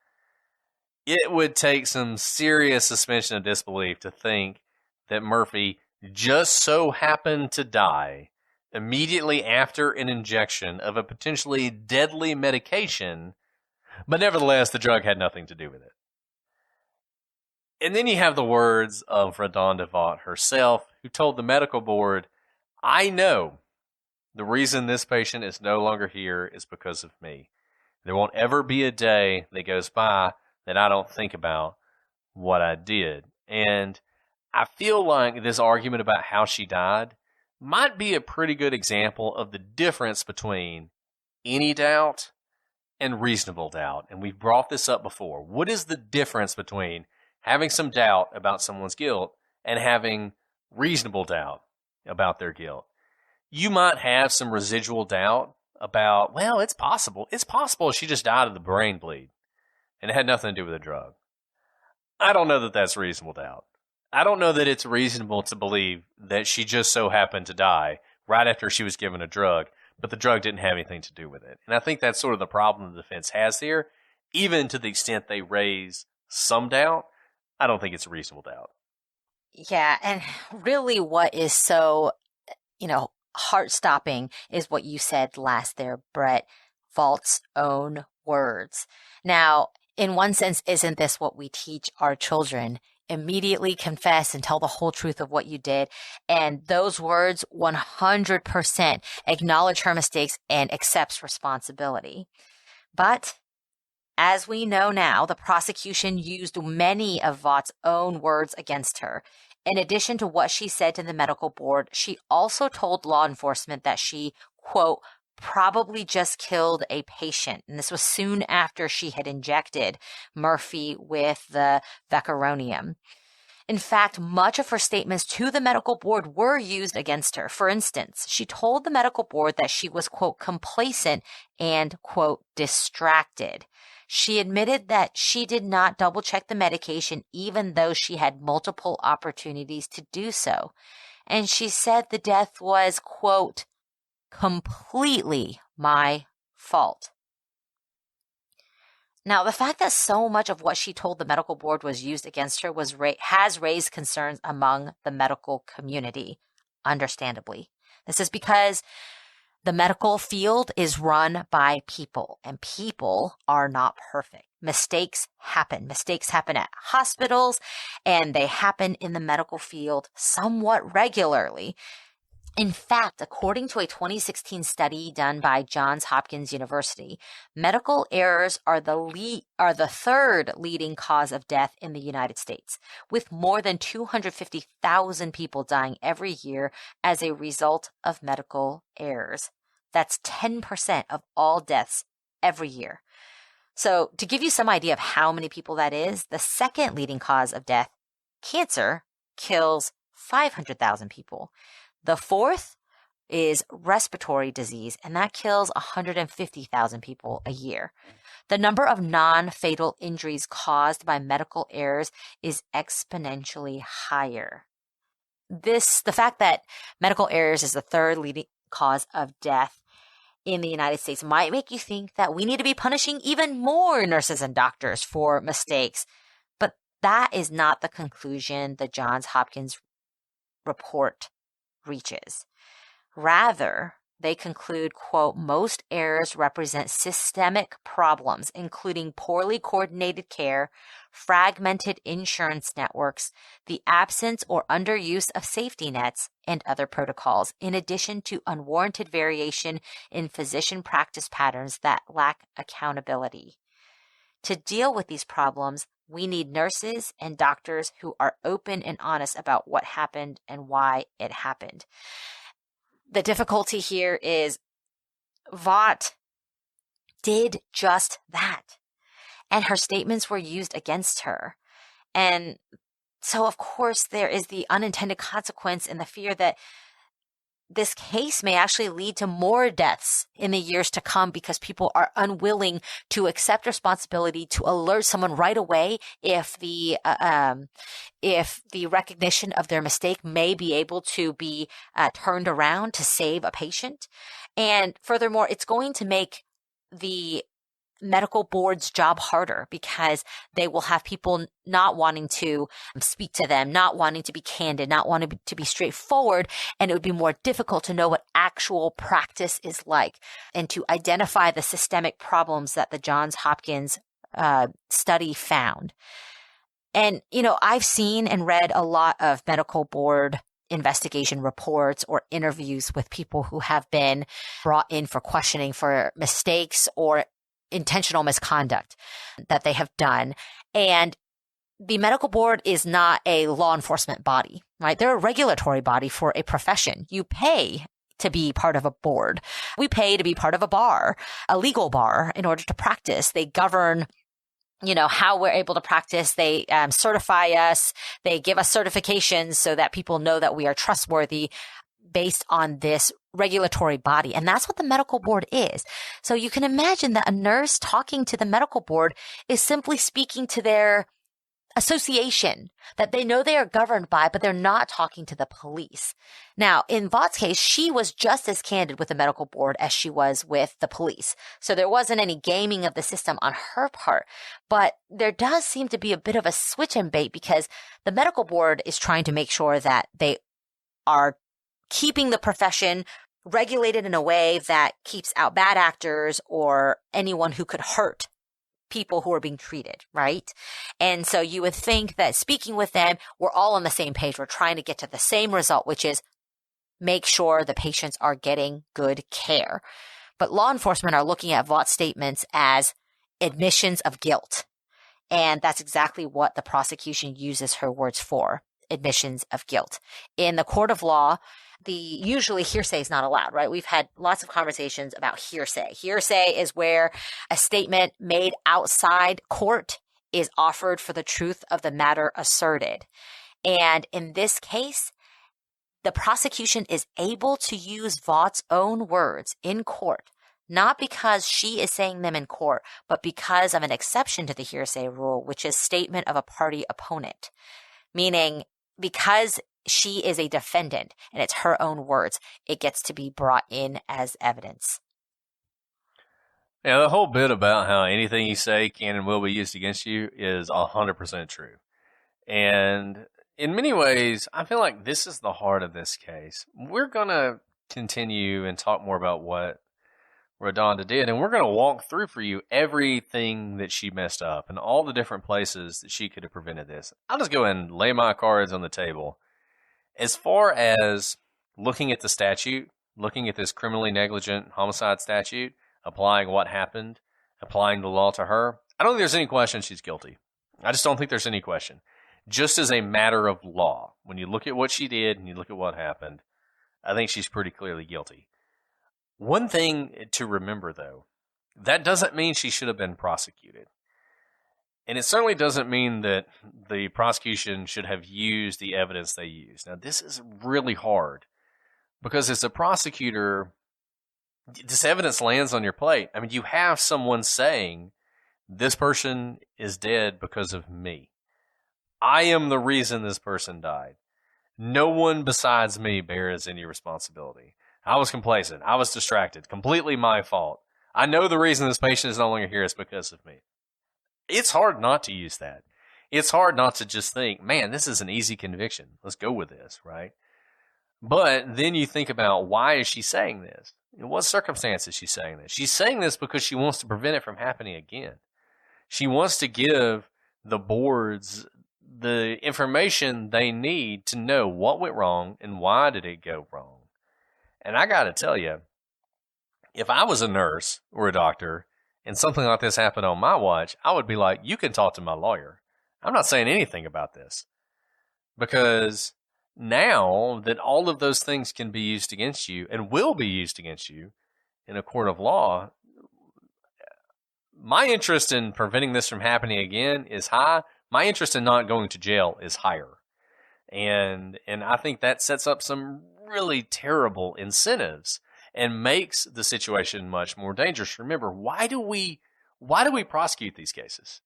It would take some serious suspension of disbelief to think that Murphy just so happened to die immediately after an injection of a potentially deadly medication, but nevertheless, the drug had nothing to do with it. And then you have the words of RaDonda Vaught herself, who told the medical board, I know the reason this patient is no longer here is because of me. There won't ever be a day that goes by that I don't think about what I did. And I feel like this argument about how she died might be a pretty good example of the difference between any doubt and reasonable doubt. And we've brought this up before. What is the difference between having some doubt about someone's guilt and having reasonable doubt about their guilt? You might have some residual doubt about, well, it's possible. It's possible she just died of the brain bleed and it had nothing to do with the drug. I don't know that that's reasonable doubt. I don't know that it's reasonable to believe that she just so happened to die right after she was given a drug, but the drug didn't have anything to do with it. And I think that's sort of the problem the defense has here. Even to the extent they raise some doubt, I don't think it's a reasonable doubt. Yeah, and really what is so, heart-stopping is what you said last there, Brett, Vaught's own words. Now, in one sense, isn't this what we teach our children? Immediately confess and tell the whole truth of what you did. And those words 100% acknowledge her mistakes and accepts responsibility. But as we know now, the prosecution used many of Vaught's own words against her. In addition to what she said to the medical board, she also told law enforcement that she, quote, probably just killed a patient. And this was soon after she had injected Murphy with the vecuronium. In fact, much of her statements to the medical board were used against her. For instance, she told the medical board that she was, quote, complacent and, quote, distracted. She admitted that she did not double check the medication, even though she had multiple opportunities to do so. And she said the death was, quote, completely my fault. Now, the fact that so much of what she told the medical board was used against her has raised concerns among the medical community, understandably. This is because the medical field is run by people, and people are not perfect. Mistakes happen. Mistakes happen at hospitals, and they happen in the medical field somewhat regularly. In fact, according to a 2016 study done by Johns Hopkins University, medical errors are the third leading cause of death in the United States, with more than 250,000 people dying every year as a result of medical errors. That's 10% of all deaths every year. So to give you some idea of how many people that is, the second leading cause of death, cancer, kills 500,000 people. The fourth is respiratory disease, and that kills 150,000 people a year. The number of non-fatal injuries caused by medical errors is exponentially higher. The fact that medical errors is the third leading cause of death in the United States might make you think that we need to be punishing even more nurses and doctors for mistakes. But that is not the conclusion the Johns Hopkins report reaches. Rather, they conclude, quote, most errors represent systemic problems, including poorly coordinated care, fragmented insurance networks, the absence or underuse of safety nets, and other protocols, in addition to unwarranted variation in physician practice patterns that lack accountability. To deal with these problems, we need nurses and doctors who are open and honest about what happened and why it happened. The difficulty here is Vaught did just that, and her statements were used against her. And so, of course, there is the unintended consequence and the fear that this case may actually lead to more deaths in the years to come because people are unwilling to accept responsibility to alert someone right away if the recognition of their mistake may be able to be turned around to save a patient. And furthermore, it's going to make the medical board's job harder because they will have people not wanting to speak to them, not wanting to be candid, not wanting to be straightforward, and it would be more difficult to know what actual practice is like and to identify the systemic problems that the Johns Hopkins study found. And, you know, I've seen and read a lot of medical board investigation reports or interviews with people who have been brought in for questioning for mistakes or intentional misconduct that they have done. And the medical board is not a law enforcement body, right? They're a regulatory body for a profession. You pay to be part of a board. We pay to be part of a bar, a legal bar, in order to practice. They govern, you know, how we're able to practice. They certify us. They give us certifications so that people know that we are trustworthy based on this regulatory body. And that's what the medical board is. So you can imagine that a nurse talking to the medical board is simply speaking to their association that they know they are governed by, but they're not talking to the police. Now, in Vaught's case, she was just as candid with the medical board as she was with the police. So there wasn't any gaming of the system on her part. But there does seem to be a bit of a switch and bait because the medical board is trying to make sure that they are keeping the profession regulated in a way that keeps out bad actors or anyone who could hurt people who are being treated, right? And so you would think that speaking with them, we're all on the same page. We're trying to get to the same result, which is make sure the patients are getting good care. But law enforcement are looking at Vaught's statements as admissions of guilt. And that's exactly what the prosecution uses her words for, admissions of guilt. In the court of law, usually hearsay is not allowed, right? We've had lots of conversations about hearsay. Hearsay is where a statement made outside court is offered for the truth of the matter asserted. And in this case, the prosecution is able to use Vaught's own words in court, not because she is saying them in court, but because of an exception to the hearsay rule, which is statement of a party opponent. Meaning, because she is a defendant and it's her own words. It gets to be brought in as evidence. Yeah, the whole bit about how anything you say can and will be used against you is 100% true. And in many ways, I feel like this is the heart of this case. We're going to continue and talk more about what RaDonda did, and we're going to walk through for you everything that she messed up and all the different places that she could have prevented this. I'll just go ahead and lay my cards on the table. As far as looking at the statute, looking at this criminally negligent homicide statute, applying what happened, applying the law to her, I don't think there's any question she's guilty. I just don't think there's any question. Just as a matter of law, when you look at what she did and you look at what happened, I think she's pretty clearly guilty. One thing to remember, though, that doesn't mean she should have been prosecuted. And it certainly doesn't mean that the prosecution should have used the evidence they used. Now, this is really hard because as a prosecutor, this evidence lands on your plate. I mean, you have someone saying, this person is dead because of me. I am the reason this person died. No one besides me bears any responsibility. I was complacent. I was distracted. Completely my fault. I know the reason this patient is no longer here is because of me. It's hard not to use that. It's hard not to just think, man, this is an easy conviction. Let's go with this, right? But then you think about, why is she saying this? In what circumstances is she saying this? She's saying this because she wants to prevent it from happening again. She wants to give the boards the information they need to know what went wrong and why did it go wrong. And I got to tell you, if I was a nurse or a doctor and something like this happened on my watch, I would be like, you can talk to my lawyer. I'm not saying anything about this. Because now that all of those things can be used against you and will be used against you in a court of law, my interest in preventing this from happening again is high. My interest in not going to jail is higher. And I think that sets up some really terrible incentives and makes the situation much more dangerous. Remember, why do we prosecute these cases?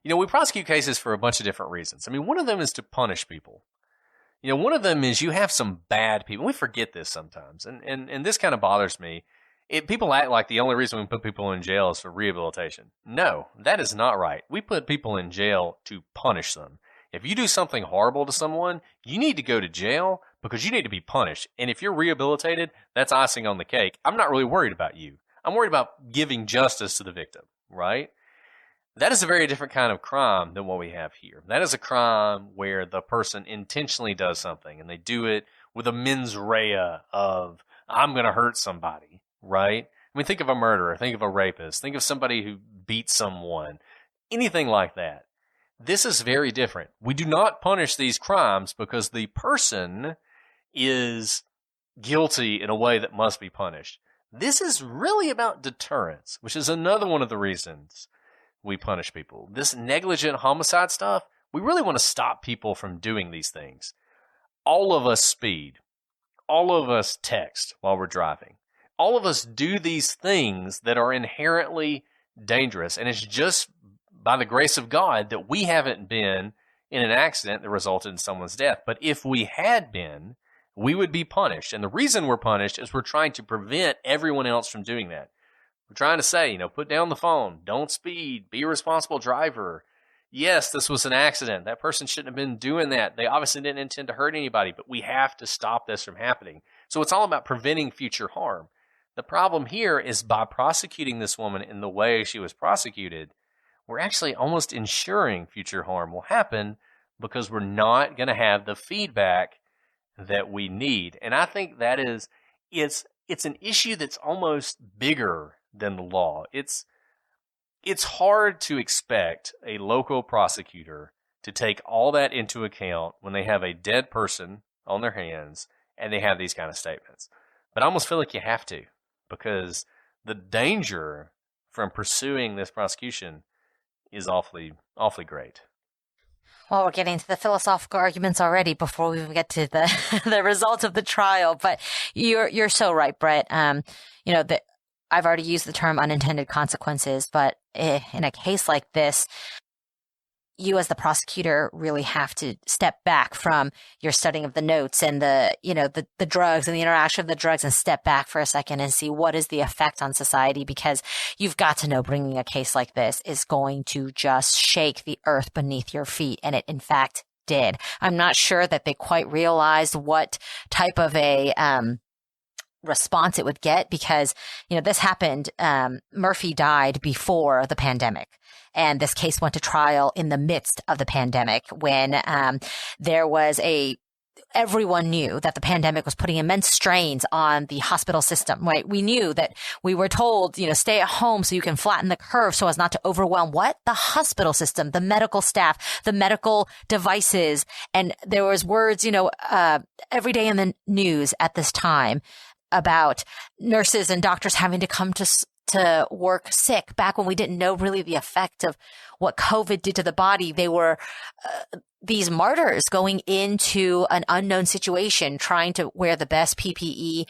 You know, we prosecute cases for a bunch of different reasons. I mean, one of them is to punish people. You know, one of them is you have some bad people. We forget this sometimes. And this kind of bothers me. People act like the only reason we put people in jail is for rehabilitation. No, that is not right. We put people in jail to punish them. If you do something horrible to someone, you need to go to jail because you need to be punished. And if you're rehabilitated, that's icing on the cake. I'm not really worried about you. I'm worried about giving justice to the victim, right? That is a very different kind of crime than what we have here. That is a crime where the person intentionally does something and they do it with a mens rea of, I'm going to hurt somebody. Right? I mean, think of a murderer, think of a rapist, think of somebody who beats someone, anything like that. This is very different. We do not punish these crimes because the person is guilty in a way that must be punished. This is really about deterrence, which is another one of the reasons we punish people. This negligent homicide stuff, we really want to stop people from doing these things. All of us speed. All of us text while we're driving. All of us do these things that are inherently dangerous, and it's just by the grace of God that we haven't been in an accident that resulted in someone's death. But if we had been, we would be punished. And the reason we're punished is we're trying to prevent everyone else from doing that. We're trying to say, put down the phone, don't speed, be a responsible driver. Yes, this was an accident. That person shouldn't have been doing that. They obviously didn't intend to hurt anybody, but we have to stop this from happening. So it's all about preventing future harm. The problem here is by prosecuting this woman in the way she was prosecuted, we're actually almost ensuring future harm will happen because we're not going to have the feedback that we need. And I think that is, it's an issue that's almost bigger than the law. It's hard to expect a local prosecutor to take all that into account when they have a dead person on their hands and they have these kind of statements. But I almost feel like you have to. Because the danger from pursuing this prosecution is awfully great. Well, we're getting to the philosophical arguments already before we even get to the results of the trial. But you're so right, Brett. I've already used the term unintended consequences, but in a case like this, you as the prosecutor really have to step back from your studying of the notes and the drugs and the interaction of the drugs and step back for a second and see what is the effect on society, because you've got to know bringing a case like this is going to just shake the earth beneath your feet. And it, in fact, did. I'm not sure that they quite realized what type of a response it would get, because, this happened. Murphy died before the pandemic. And this case went to trial in the midst of the pandemic when there was everyone knew that the pandemic was putting immense strains on the hospital system, right? We knew that we were told, stay at home so you can flatten the curve so as not to overwhelm the hospital system, the medical staff, the medical devices. And there was words, every day in the news at this time about nurses and doctors having to come to work sick back when we didn't know really the effect of what COVID did to the body. They were these martyrs going into an unknown situation, trying to wear the best PPE,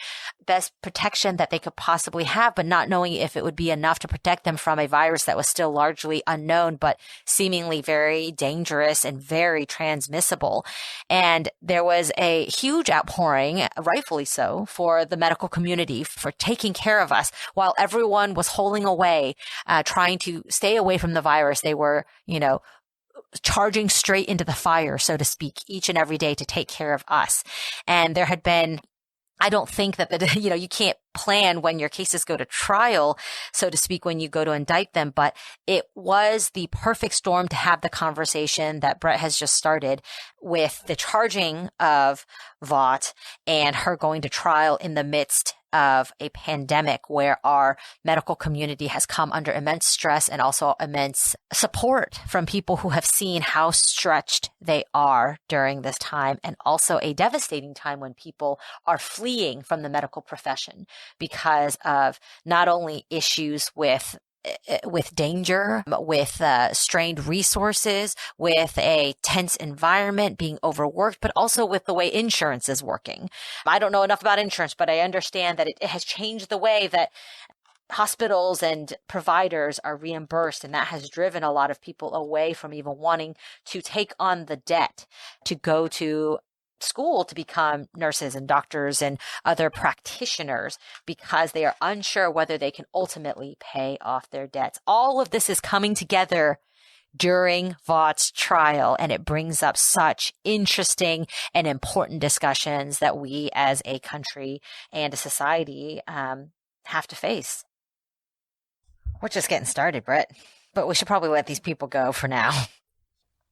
best protection that they could possibly have, but not knowing if it would be enough to protect them from a virus that was still largely unknown, but seemingly very dangerous and very transmissible. And there was a huge outpouring, rightfully so, for the medical community for taking care of us while everyone was holding away, trying to stay away from the virus. They were, charging straight into the fire, so to speak, each and every day to take care of us. And there had been, I don't think that you can't plan when your cases go to trial, so to speak, when you go to indict them, but it was the perfect storm to have the conversation that Brett has just started with the charging of Vaught and her going to trial in the midst of a pandemic where our medical community has come under immense stress and also immense support from people who have seen how stretched they are during this time, and also a devastating time when people are fleeing from the medical profession because of not only issues with danger, with strained resources, with a tense environment, being overworked, but also with the way insurance is working. I don't know enough about insurance, but I understand that it has changed the way that hospitals and providers are reimbursed, and that has driven a lot of people away from even wanting to take on the debt to go to school to become nurses and doctors and other practitioners, because they are unsure whether they can ultimately pay off their debts. All of this is coming together during Vaught's trial, and it brings up such interesting and important discussions that we as a country and a society have to face. We're just getting started, Brett, but we should probably let these people go for now.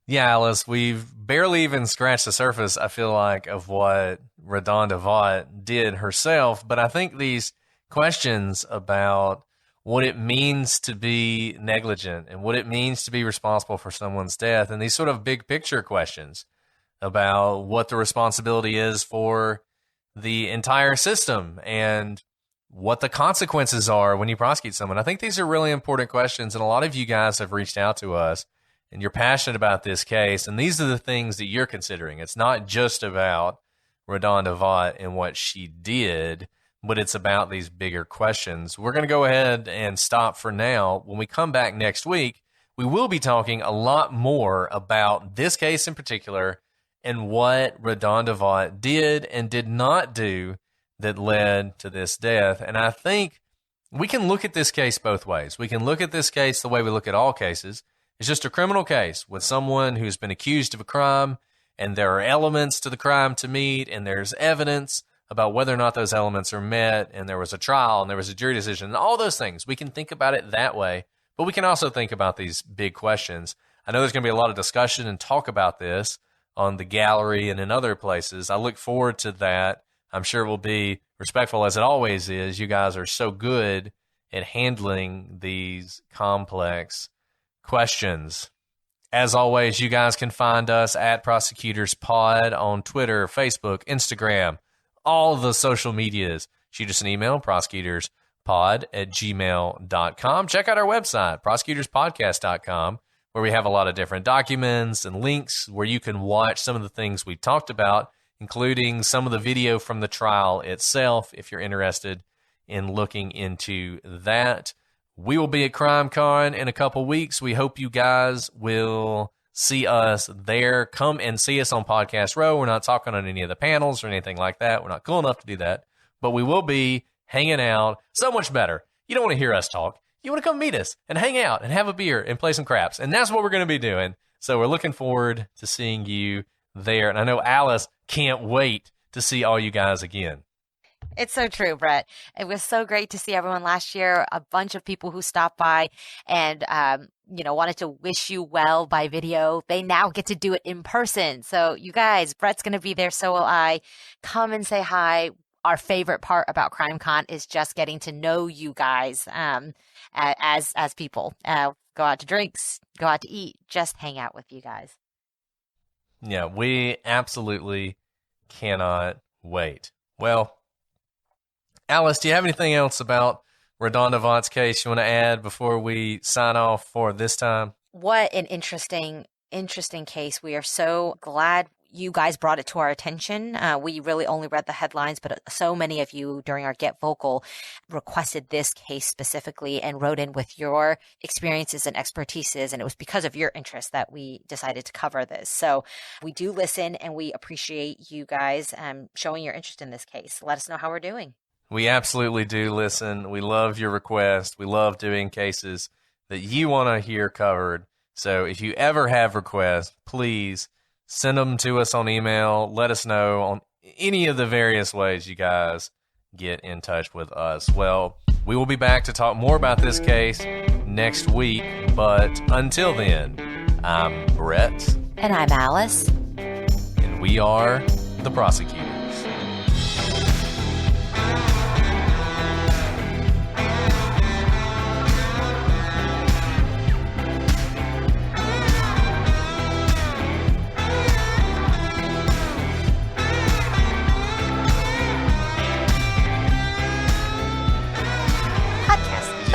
Yeah, Alice, we've barely even scratched the surface, I feel like, of what RaDonda Vaught did herself. But I think these questions about what it means to be negligent and what it means to be responsible for someone's death, and these sort of big picture questions about what the responsibility is for the entire system and what the consequences are when you prosecute someone. I think these are really important questions, and a lot of you guys have reached out to us and you're passionate about this case, and these are the things that you're considering. It's not just about RaDonda Vaught and what she did, but it's about these bigger questions. We're going to go ahead and stop for now. When we come back next week, we will be talking a lot more about this case in particular and what RaDonda Vaught did and did not do that led to this death. And I think we can look at this case both ways. We can look at this case the way we look at all cases. It's just a criminal case with someone who's been accused of a crime, and there are elements to the crime to meet, and there's evidence about whether or not those elements are met, and there was a trial, and there was a jury decision, and all those things. We can think about it that way, but we can also think about these big questions. I know there's going to be a lot of discussion and talk about this on the gallery and in other places. I look forward to that. I'm sure it will be respectful, as it always is. You guys are so good at handling these complex questions. As always, you guys can find us at Prosecutors Pod on Twitter, Facebook, Instagram, all the social medias. Shoot us an email, prosecutorspod@gmail.com. Check out our website, prosecutorspodcast.com, where we have a lot of different documents and links where you can watch some of the things we talked about, including some of the video from the trial itself, if you're interested in looking into that. We will be at CrimeCon in a couple weeks. We hope you guys will see us there. Come and see us on Podcast Row. We're not talking on any of the panels or anything like that. We're not cool enough to do that. But we will be hanging out so much better. You don't want to hear us talk. You want to come meet us and hang out and have a beer and play some craps. And that's what we're going to be doing. So we're looking forward to seeing you there. And I know Alice can't wait to see all you guys again. It's so true, Brett. It was so great to see everyone last year. A bunch of people who stopped by and, wanted to wish you well by video. They now get to do it in person. So you guys, Brett's going to be there. So will I. Come and say hi. Our favorite part about CrimeCon is just getting to know you guys as people. Go out to drinks, go out to eat, just hang out with you guys. Yeah, we absolutely cannot wait. Well, Alice, do you have anything else about RaDonda Vaught's case you want to add before we sign off for this time? What an interesting case. We are so glad you guys brought it to our attention. We really only read the headlines, but so many of you during our Get Vocal requested this case specifically and wrote in with your experiences and expertises. And it was because of your interest that we decided to cover this. So we do listen and we appreciate you guys showing your interest in this case. Let us know how we're doing. We absolutely do listen. We love your request. We love doing cases that you want to hear covered. So if you ever have requests, please send them to us on email. Let us know on any of the various ways you guys get in touch with us. Well, we will be back to talk more about this case next week. But until then, I'm Brett. And I'm Alice. And we are the Prosecutors.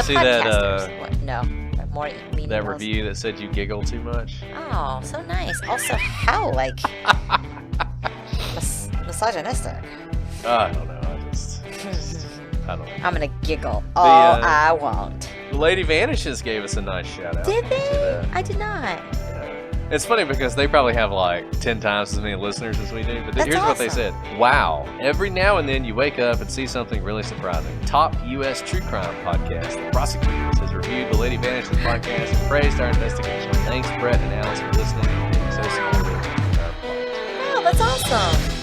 See that that review that said you giggle too much? Oh, so nice. Also, how misogynistic. I don't know. I don't know. I'm gonna giggle. I won't. Lady Vanishes gave us a nice shout out. Did they? I did not. It's funny because they probably have like 10 times as many listeners as we do. But here's awesome. What they said. Wow. Every now and then you wake up and see something really surprising. Top U.S. true crime podcast, The Prosecutors, has reviewed the Lady Vanishes podcast and praised our investigation. Thanks, Brett and Alice, for listening and being so supportive of our podcast. Oh, that's awesome.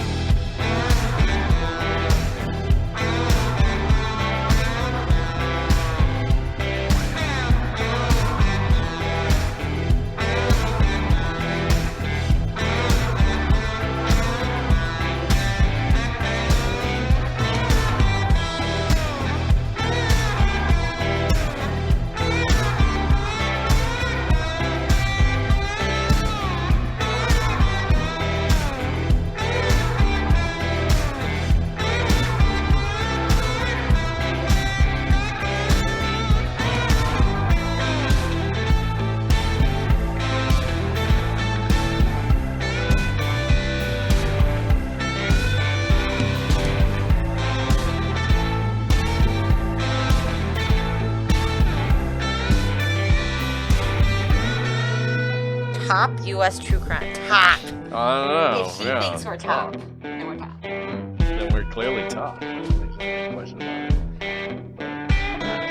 Top U.S. true crime. Top. I don't know. If she thinks we're top, then we're top. Then we're clearly top.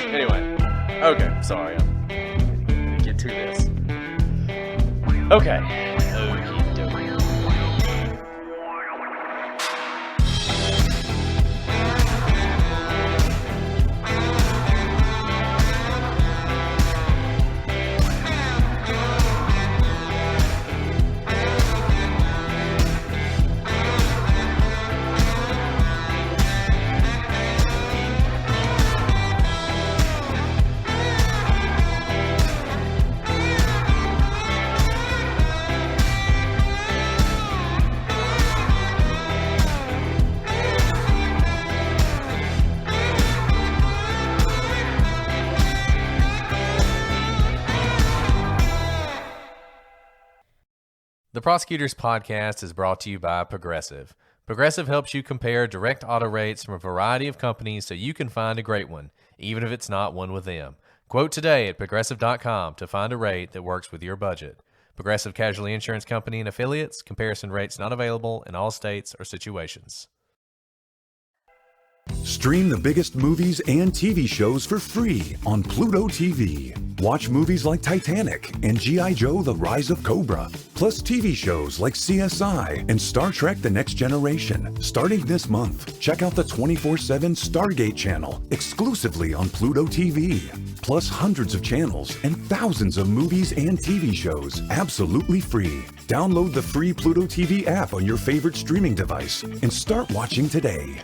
Anyway. Okay. Sorry. I'm going to get to this. Okay. The Prosecutors Podcast is brought to you by Progressive. Progressive helps you compare direct auto rates from a variety of companies so you can find a great one, even if it's not one with them. Quote today at Progressive.com to find a rate that works with your budget. Progressive Casualty Insurance Company and affiliates. Comparison rates not available in all states or situations. Stream the biggest movies and TV shows for free on Pluto TV. Watch movies like Titanic and G.I. Joe: The Rise of Cobra, plus TV shows like CSI and Star Trek: The Next Generation. Starting this month, check out the 24/7 Stargate channel exclusively on Pluto TV. Plus hundreds of channels and thousands of movies and TV shows absolutely free. Download the free Pluto TV app on your favorite streaming device and start watching today.